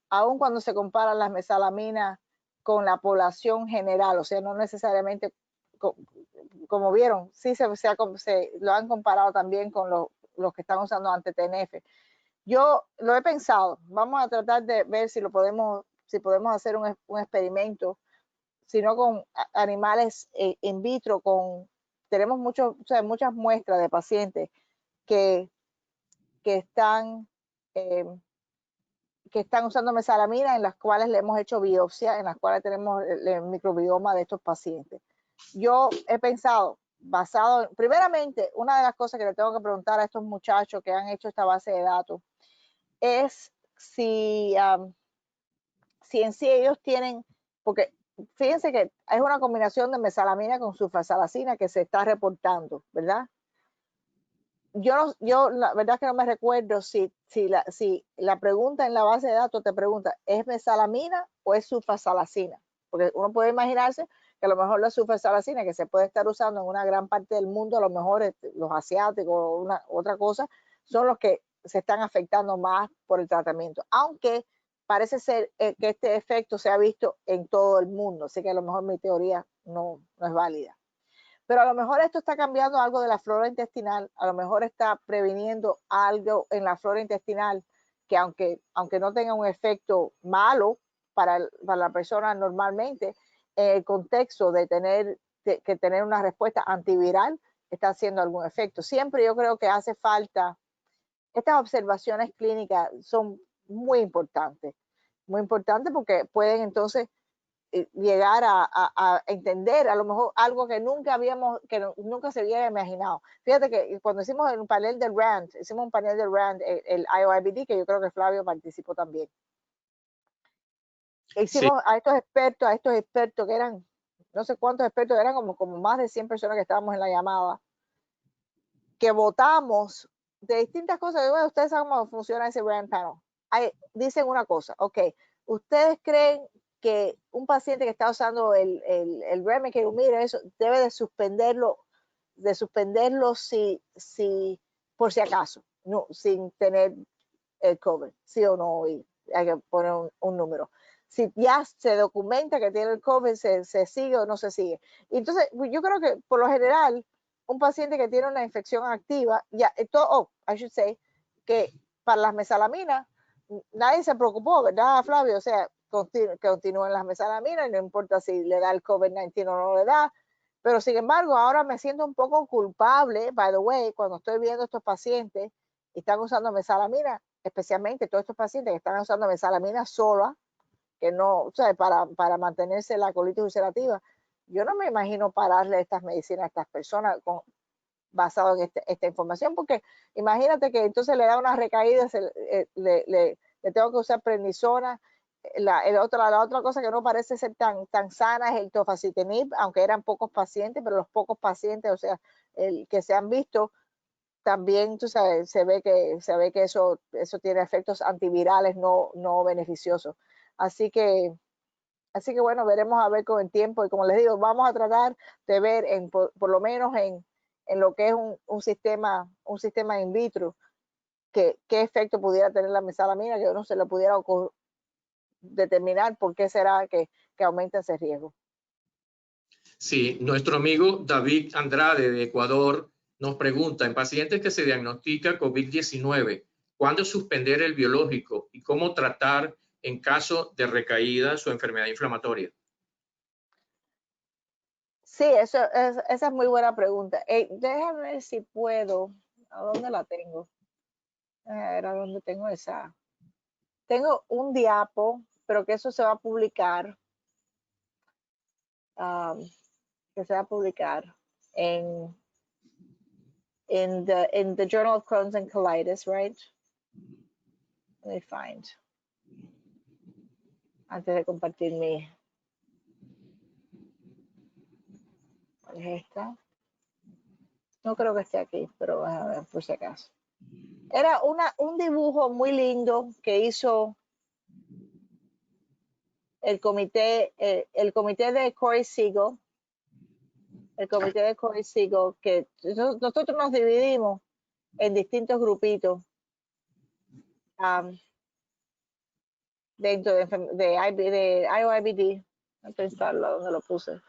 aun cuando se comparan las mesalaminas con la población general, o sea, no necesariamente, como vieron, sí lo han comparado también con los que están usando anti-TNF. Yo lo he pensado, vamos a tratar de ver si podemos hacer un experimento, sino con animales in vitro, tenemos muchas muestras de pacientes que están usando mesalamina, en las cuales le hemos hecho biopsia, en las cuales tenemos el microbioma de estos pacientes. Yo he pensado, primeramente, una de las cosas que le tengo que preguntar a estos muchachos que han hecho esta base de datos es si en sí ellos tienen, porque fíjense que es una combinación de mesalamina con sulfasalacina que se está reportando, ¿verdad? Yo la verdad es que no me recuerdo si la pregunta en la base de datos te pregunta, ¿es mesalamina o es sulfasalacina? Porque uno puede imaginarse que a lo mejor la sulfasalacina, que se puede estar usando en una gran parte del mundo, a lo mejor los asiáticos o otra cosa, son los que se están afectando más por el tratamiento. Aunque parece ser que este efecto se ha visto en todo el mundo, así que a lo mejor mi teoría no es válida. Pero a lo mejor esto está cambiando algo de la flora intestinal, a lo mejor está previniendo algo en la flora intestinal que aunque no tenga un efecto malo para la persona normalmente, en el contexto de tener una respuesta antiviral, está haciendo algún efecto. Siempre yo creo que hace falta, estas observaciones clínicas son muy importantes porque pueden entonces llegar a entender a lo mejor algo que nunca se había imaginado. Fíjate que cuando hicimos un panel del RAND, el IOIBD, que yo creo que Flavio participó también. Hicimos sí. a estos expertos que eran, no sé cuántos expertos, eran como más de 100 personas que estábamos en la llamada, que votamos de distintas cosas. Bueno, ustedes saben cómo funciona ese RAND panel. Dicen una cosa, ok, ¿ustedes creen que un paciente que está usando el Remicade, mira eso, debe de suspenderlo si por si acaso, no, sin tener el COVID, sí o no? Y hay que poner un número. Si ya se documenta que tiene el COVID, se sigue o no se sigue. Y entonces, yo creo que por lo general, un paciente que tiene una infección activa, I should say, que para las mesalaminas, nadie se preocupó, ¿verdad, Flavio? O sea, continúen las mesalaminas y no importa si le da el COVID-19 o no le da. Pero sin embargo, ahora me siento un poco culpable, by the way, cuando estoy viendo estos pacientes y están usando mesalamina, especialmente todos estos pacientes que están usando mesalamina sola, que no, o sea, para mantenerse la colitis ulcerativa. Yo no me imagino pararle estas medicinas a estas personas basado en esta información, porque imagínate que entonces le da una recaída, le tengo que usar prednisona. La otra cosa que no parece ser tan sana es el tofacitinib, aunque eran pocos pacientes, pero los pocos pacientes, o sea, el que se han visto, también tú sabes, se ve que eso tiene efectos antivirales no beneficiosos. Así que bueno, veremos a ver con el tiempo, y como les digo, vamos a tratar de ver por lo menos en lo que es un sistema in vitro, qué efecto pudiera tener la mesalamina, que no se le pudiera determinar por qué será que aumenta ese riesgo. Sí, nuestro amigo David Andrade de Ecuador nos pregunta, en pacientes que se diagnostica COVID-19, ¿cuándo suspender el biológico y cómo tratar en caso de recaída su enfermedad inflamatoria? Sí, esa es muy buena pregunta. Déjame ver si puedo. ¿A dónde la tengo? A ver, ¿a dónde tengo esa? Tengo un diapo, pero que eso se va a publicar. Que se va a publicar en the Journal of Crohn's and Colitis, right? Let me find. Antes de compartir mi. ¿Cuál es esta? No creo que esté aquí, pero a ver, por si acaso. Era un dibujo muy lindo que hizo el comité de Corey Siegel. El comité de Corey Siegel, que nosotros nos dividimos en distintos grupitos dentro de IOIBD. A pensarlo dónde lo puse.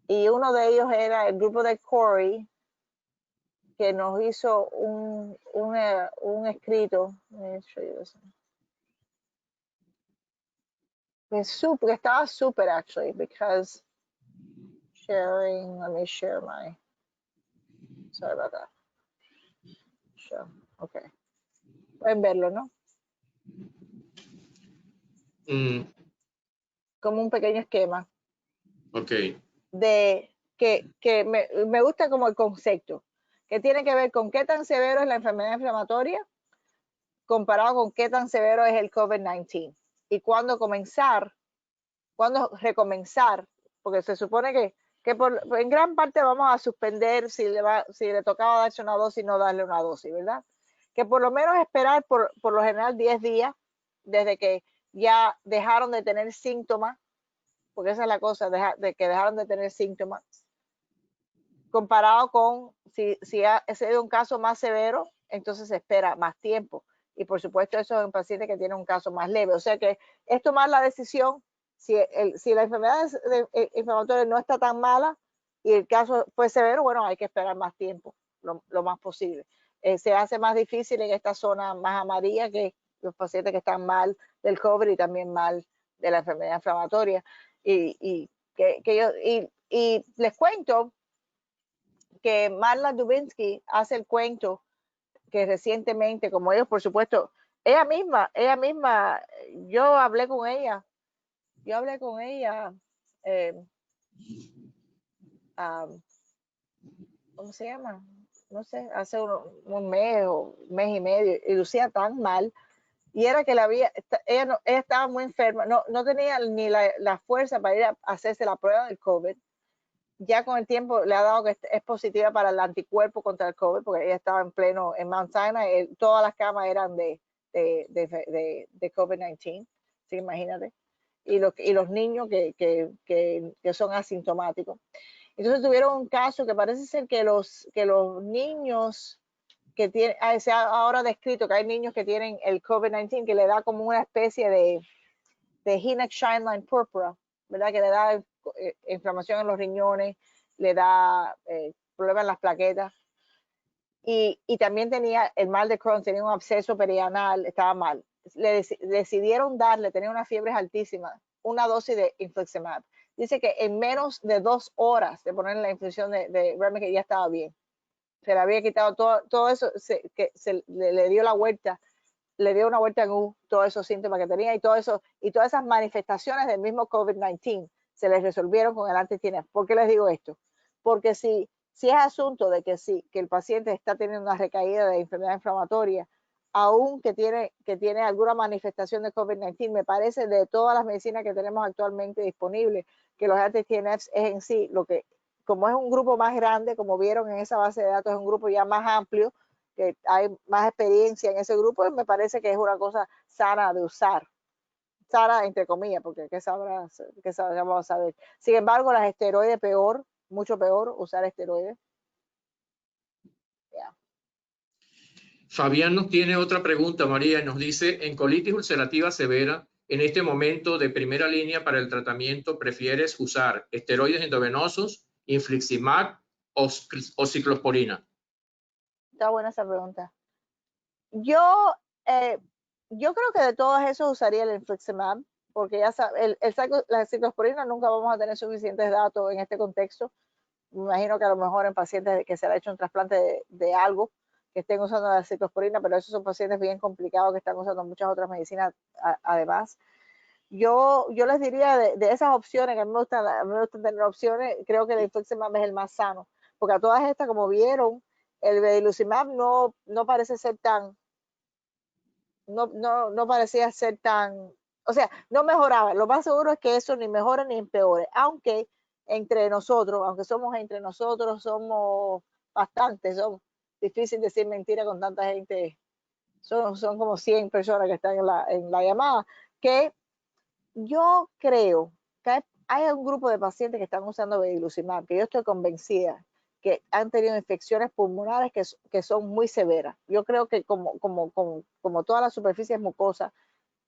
Y uno de ellos era el grupo de Corey, que nos hizo un escrito. Que estaba súper, actually, because sharing, let me share my, sorry about that. Show, okay. Pueden verlo, ¿no? Como un pequeño esquema. Ok. De que me gusta como el concepto, que tiene que ver con qué tan severo es la enfermedad inflamatoria comparado con qué tan severo es el COVID-19 y cuándo recomenzar, porque se supone que en gran parte vamos a suspender si le tocaba darse una dosis, no darle una dosis, ¿verdad? Que por lo menos esperar por lo general 10 días desde que ya dejaron de tener síntomas, porque esa es la cosa, de que dejaron de tener síntomas, comparado con si ha sido un caso más severo, entonces se espera más tiempo. Y por supuesto eso es un paciente que tiene un caso más leve. O sea que es tomar la decisión, si la enfermedad inflamatoria no está tan mala y el caso fue severo, bueno, hay que esperar más tiempo, lo más posible. Se hace más difícil en esta zona más amarilla, que los pacientes que están mal del COVID y también mal de la enfermedad inflamatoria. Y les cuento que Marla Dubinsky hace el cuento que recientemente, como ellos, por supuesto, ella misma, yo hablé con ella, ¿cómo se llama? No sé, hace un mes o mes y medio, y lucía tan mal, y era que ella estaba muy enferma, no tenía ni la fuerza para ir a hacerse la prueba del COVID. Ya con el tiempo le ha dado que es positiva para el anticuerpo contra el COVID, porque ella estaba en Mount Sinai, todas las camas eran de COVID-19, así que imagínate, y los niños que son asintomáticos. Entonces tuvieron un caso que parece ser que los niños que tienen, se ha ahora descrito que hay niños que tienen el COVID-19 que le da como una especie de Henoch-Scheinlein purpura, ¿verdad? Que le da inflamación en los riñones, le da problemas en las plaquetas. y también tenía el mal de Crohn, tenía un absceso perianal, estaba mal. Decidieron darle, tenía unas fiebres altísimas, una dosis de infliximab. Dice que en menos de 2 horas de ponerle la infusión de Remicade ya estaba bien. Se le había quitado todo eso, le dio la vuelta, le dio una vuelta en U, todos esos síntomas que tenía y todo eso, y todas esas manifestaciones del mismo COVID-19 se les resolvieron con el anti-TNF. ¿Por qué les digo esto? Porque si es asunto de que sí, que el paciente está teniendo una recaída de enfermedad inflamatoria, aún que tiene alguna manifestación de COVID-19, me parece de todas las medicinas que tenemos actualmente disponibles, que los anti-TNFs es en sí lo que, como es un grupo más grande, como vieron en esa base de datos, es un grupo ya más amplio, que hay más experiencia en ese grupo, y me parece que es una cosa sana de usar. Sana entre comillas, porque qué vamos a saber. Sin embargo, las esteroides peor, mucho peor usar esteroides. Yeah. Fabián nos tiene otra pregunta, María, y nos dice, en colitis ulcerativa severa, en este momento de primera línea para el tratamiento, ¿prefieres usar esteroides endovenosos, infliximab o ciclosporina? Está buena esa pregunta. Yo creo que de todos esos usaría el infliximab, porque ya sabe, la ciclosporina nunca vamos a tener suficientes datos en este contexto. Me imagino que a lo mejor en pacientes que se le ha hecho un trasplante de algo, que estén usando la ciclosporina, pero esos son pacientes bien complicados que están usando muchas otras medicinas además. Yo les diría de esas opciones, que a mí me gustan tener opciones, creo que el infliximab es el más sano, porque a todas estas, como vieron, el vedolizumab no parece ser tan, no parecía ser tan, o sea, no mejoraba. Lo más seguro es que eso ni mejora ni empeore, aunque somos entre nosotros, somos bastantes, son difícil decir mentira con tanta gente, son como 100 personas que están en la llamada, que yo creo que hay un grupo de pacientes que están usando vedolizumab, que yo estoy convencida que han tenido infecciones pulmonares que son muy severas. Yo creo que como todas las superficies mucosas,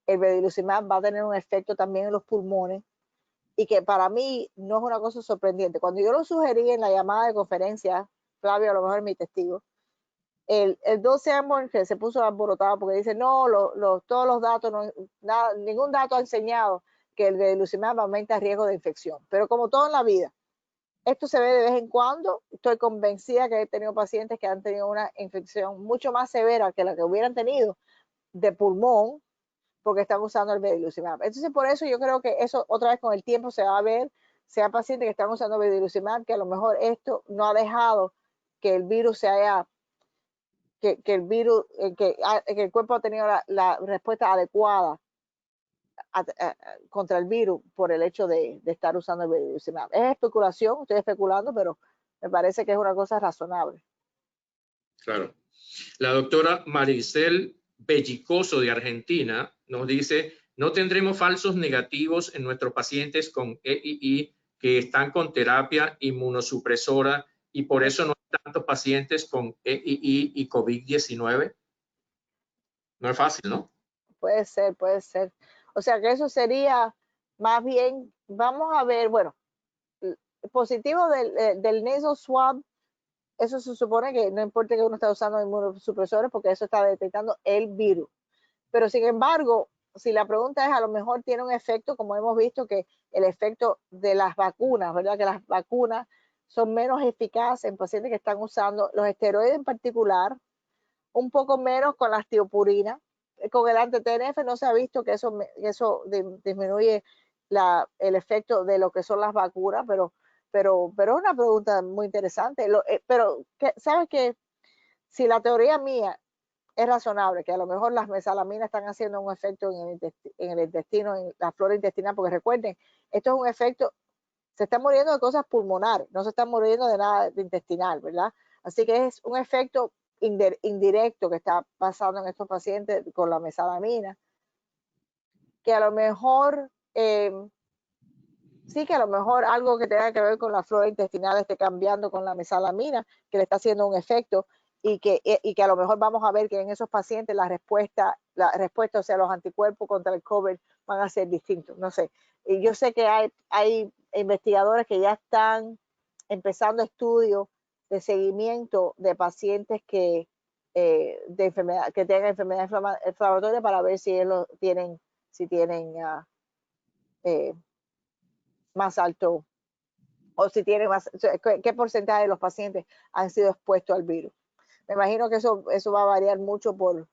el vedolizumab va a tener un efecto también en los pulmones, y que para mí no es una cosa sorprendente. Cuando yo lo sugerí en la llamada de conferencia, Flavio a lo mejor es mi testigo, el 12 Sanborn, que se puso alborotado porque dice, no, todos los datos, ningún dato ha enseñado que el vedolizumab aumenta el riesgo de infección. Pero como todo en la vida, esto se ve de vez en cuando. Estoy convencida que he tenido pacientes que han tenido una infección mucho más severa que la que hubieran tenido de pulmón, porque están usando el vedolizumab. Entonces, por eso yo creo que eso otra vez con el tiempo se va a ver, sea pacientes que están usando vedolizumab, que a lo mejor esto no ha dejado que el virus se haya, que el cuerpo ha tenido la respuesta adecuada contra el virus por el hecho de estar usando el vedolizumab. Es especulación, estoy especulando, pero me parece que es una cosa razonable. Claro. La doctora Maricel Bellicoso de Argentina nos dice, no tendremos falsos negativos en nuestros pacientes con EII que están con terapia inmunosupresora y por eso no hay tantos pacientes con EII y COVID-19. No es fácil, ¿no? Puede ser, puede ser. O sea que eso sería más bien, vamos a ver, bueno, positivo del nasal swab, eso se supone que no importa que uno esté usando inmunosupresores porque eso está detectando el virus. Pero sin embargo, si la pregunta es, a lo mejor tiene un efecto, como hemos visto que el efecto de las vacunas, ¿verdad? Que las vacunas son menos eficaces en pacientes que están usando los esteroides en particular, un poco menos con la tiopurina. Con el anti-TNF no se ha visto que eso disminuye el efecto de lo que son las vacunas, pero es una pregunta muy interesante. Pero ¿sabes qué? Si la teoría mía es razonable, que a lo mejor las mesalaminas están haciendo un efecto en el intestino, en la flora intestinal, porque recuerden, esto es un efecto, se están muriendo de cosas pulmonares, no se están muriendo de nada de intestinal, ¿verdad? Así que es un efecto indirecto que está pasando en estos pacientes con la mesalamina, que a lo mejor sí, que a lo mejor algo que tenga que ver con la flora intestinal esté cambiando con la mesalamina, que le está haciendo un efecto, y que a lo mejor vamos a ver que en esos pacientes la respuesta, o sea, los anticuerpos contra el COVID van a ser distintos, no sé. Y yo sé que hay investigadores que ya están empezando estudios de seguimiento de pacientes que tengan enfermedad inflamatoria para ver si ellos tienen más alto, o si tienen más, qué porcentaje de los pacientes han sido expuestos al virus. Me imagino que eso va a variar mucho por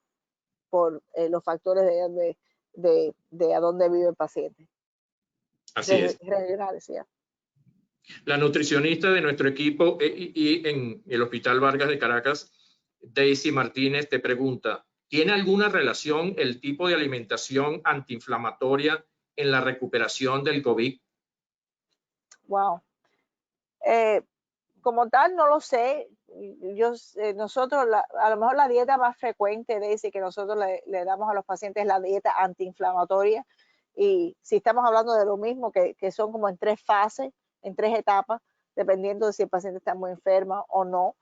los factores de a dónde vive el paciente. Así es. Regionales, ¿sí? La nutricionista de nuestro equipo y en el Hospital Vargas de Caracas, Daisy Martínez, te pregunta, ¿tiene alguna relación el tipo de alimentación antiinflamatoria en la recuperación del COVID? Wow. Como tal, no lo sé. Nosotros, a lo mejor la dieta más frecuente, Daisy, que nosotros le damos a los pacientes es la dieta antiinflamatoria. Y si estamos hablando de lo mismo, que son como en 3 fases, en 3 etapas, dependiendo de si el paciente está muy enfermo o no.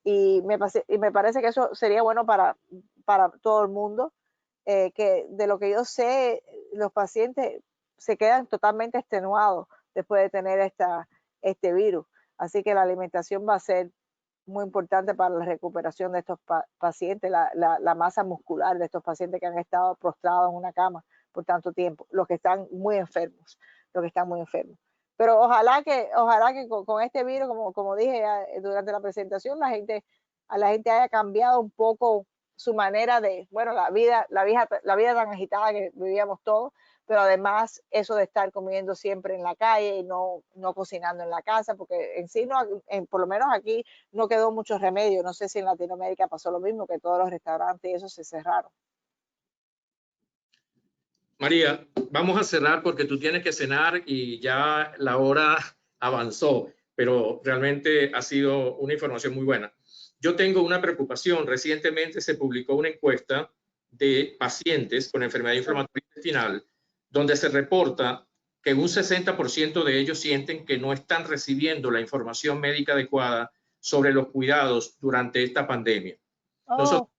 Y me parece que eso sería bueno para todo el mundo, que de lo que yo sé, los pacientes se quedan totalmente extenuados después de tener este virus. Así que la alimentación va a ser muy importante para la recuperación de estos pacientes, la masa muscular de estos pacientes que han estado prostrados en una cama por tanto tiempo, los que están muy enfermos, Pero ojalá que con este virus, como dije durante la presentación, a la gente haya cambiado un poco su manera de, bueno, la vida tan agitada que vivíamos todos, pero además eso de estar comiendo siempre en la calle y no cocinando en la casa, porque en sí, por lo menos aquí no quedó mucho remedio. No sé si en Latinoamérica pasó lo mismo, que todos los restaurantes y eso se cerraron. María, vamos a cerrar porque tú tienes que cenar y ya la hora avanzó, pero realmente ha sido una información muy buena. Yo tengo una preocupación. Recientemente se publicó una encuesta de pacientes con enfermedad inflamatoria intestinal donde se reporta que un 60% de ellos sienten que no están recibiendo la información médica adecuada sobre los cuidados durante esta pandemia. Nosotros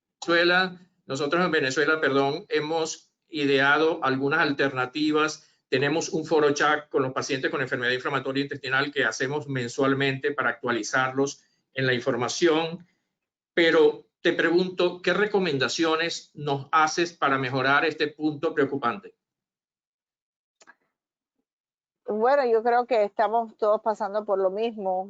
en Venezuela, hemos ideado algunas alternativas. Tenemos un foro chat con los pacientes con enfermedad inflamatoria intestinal que hacemos mensualmente para actualizarlos en la información. Pero te pregunto, ¿qué recomendaciones nos haces para mejorar este punto preocupante? Bueno, yo creo que estamos todos pasando por lo mismo,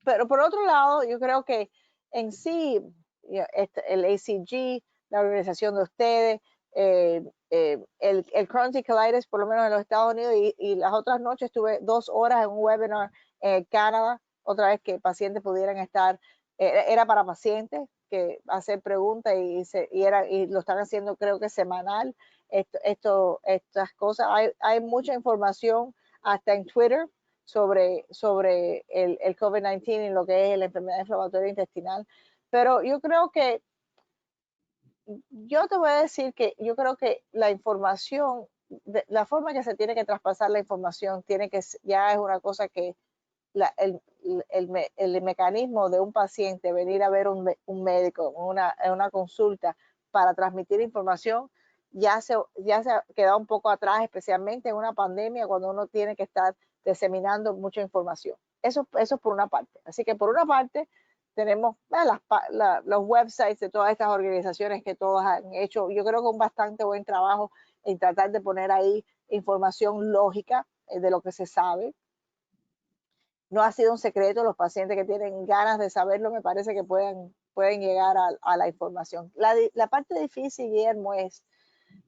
pero por otro lado, yo creo que en sí, el ACG, la organización de ustedes, el Crohn's Colitis, por lo menos en los Estados Unidos, y las otras noches estuve 2 horas en un webinar en Canadá, otra vez que pacientes pudieran estar, era para pacientes que hacer preguntas y lo están haciendo, creo que semanal. Estas cosas. Hay mucha información hasta en Twitter sobre el COVID-19 y lo que es la enfermedad inflamatoria intestinal. Pero yo creo que, yo te voy a decir que yo creo que la información, la forma que se tiene que traspasar la información, ya es una cosa que el mecanismo de un paciente venir a ver un médico en una consulta para transmitir información, ya se ha quedado un poco atrás, especialmente en una pandemia cuando uno tiene que estar diseminando mucha información. Eso por una parte. Así que por una parte tenemos los websites de todas estas organizaciones que todas han hecho, yo creo que un bastante buen trabajo en tratar de poner ahí información lógica de lo que se sabe. No ha sido un secreto, los pacientes que tienen ganas de saberlo me parece que pueden llegar a la información. La parte difícil, Guillermo, es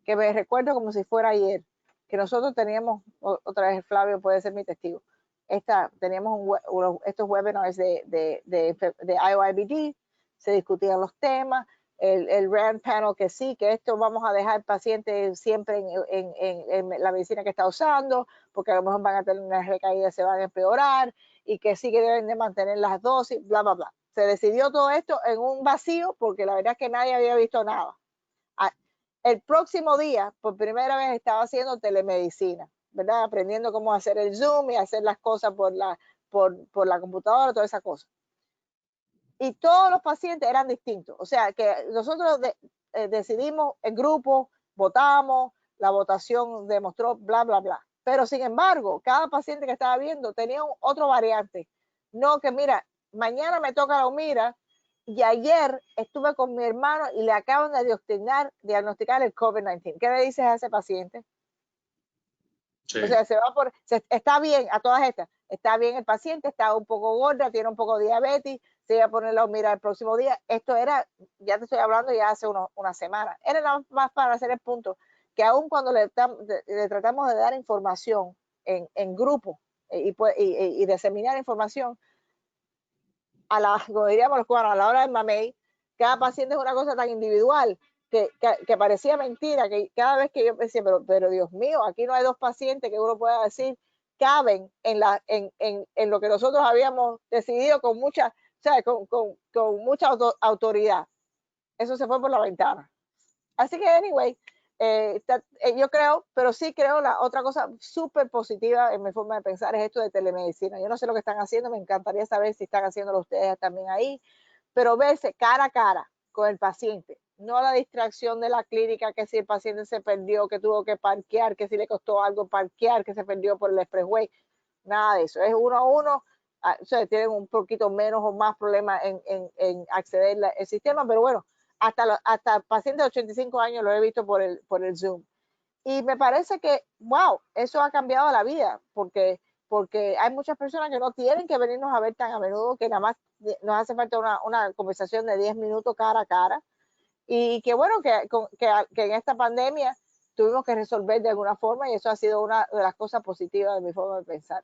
que me recuerdo como si fuera ayer, que nosotros teníamos, otra vez Flavio puede ser mi testigo, teníamos estos webinars de IOIBD, se discutían los temas, el RAND panel que sí, que esto vamos a dejar pacientes siempre en la medicina que está usando, porque a lo mejor van a tener una recaída, se van a empeorar, y que sí que deben de mantener las dosis, bla, bla, bla. Se decidió todo esto en un vacío porque la verdad es que nadie había visto nada. El próximo día, por primera vez, estaba haciendo telemedicina, ¿verdad? Aprendiendo cómo hacer el Zoom y hacer las cosas por la computadora, toda esa cosa. Y todos los pacientes eran distintos. O sea, que nosotros decidimos en grupo, votamos, la votación demostró bla, bla, bla. Pero sin embargo, cada paciente que estaba viendo tenía otro variante. No, que mira, mañana me toca la Humira y ayer estuve con mi hermano y le acaban de diagnosticar el COVID-19. ¿Qué le dices a ese paciente? Sí. O sea, está bien a todas estas. Está bien el paciente, está un poco gorda, tiene un poco de diabetes, se iba a poner la Humira el próximo día. Esto era, ya te estoy hablando ya hace una semana. Era nada más para hacer el punto, que aún cuando le tratamos de dar información en grupo y diseminar información, como diríamos los cubanos, a la hora del mamey, cada paciente es una cosa tan individual que parecía mentira, que cada vez que yo decía, pero Dios mío, aquí no hay dos pacientes que uno pueda decir caben en lo que nosotros habíamos decidido con mucha, ¿sabes? Con mucha autoridad. Eso se fue por la ventana. Así que, anyway, yo creo, pero sí creo la otra cosa súper positiva en mi forma de pensar es esto de telemedicina. Yo no sé lo que están haciendo, me encantaría saber si están haciéndolo ustedes también ahí, pero verse cara a cara con el paciente, no la distracción de la clínica, que si el paciente se perdió, que tuvo que parquear, que si le costó algo parquear, que se perdió por el expressway, nada de eso, es uno a uno. O sea, tienen un poquito menos o más problemas en acceder al sistema, pero bueno, hasta pacientes de 85 años lo he visto por el Zoom. Y me parece que, wow, eso ha cambiado la vida, porque hay muchas personas que no tienen que venirnos a ver tan a menudo, que nada más nos hace falta una conversación de 10 minutos cara a cara. Y que bueno, que en esta pandemia tuvimos que resolver de alguna forma, y eso ha sido una de las cosas positivas de mi forma de pensar.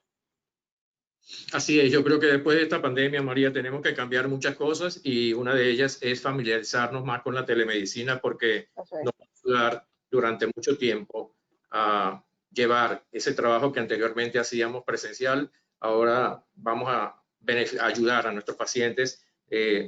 Así es, yo creo que después de esta pandemia, María, tenemos que cambiar muchas cosas y una de ellas es familiarizarnos más con la telemedicina, porque nos va a ayudar durante mucho tiempo a llevar ese trabajo que anteriormente hacíamos presencial. Ahora vamos a ayudar a nuestros pacientes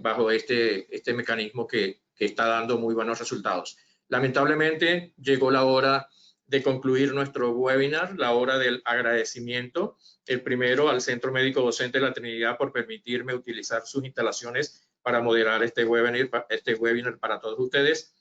bajo este mecanismo que está dando muy buenos resultados. Lamentablemente llegó la hora de concluir nuestro webinar, la hora del agradecimiento. El primero al Centro Médico Docente de la Trinidad por permitirme utilizar sus instalaciones para moderar este webinar para todos ustedes.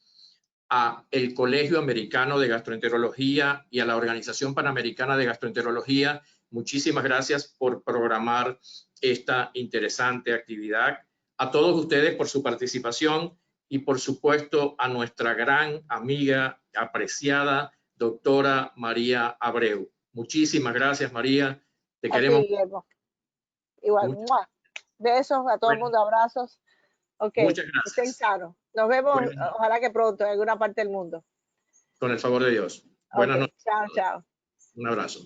A el Colegio Americano de Gastroenterología y a la Organización Panamericana de Gastroenterología, muchísimas gracias por programar esta interesante actividad. A todos ustedes por su participación y, por supuesto, a nuestra gran amiga, apreciada doctora María Abreu. Muchísimas gracias, María. Te queremos. Guillermo. Igual, besos a todo el mundo, abrazos. Ok, muchas gracias. Estén sanos. Nos vemos, ojalá que pronto, en alguna parte del mundo. Con el favor de Dios. Buenas noches. Chao, chao. Un abrazo.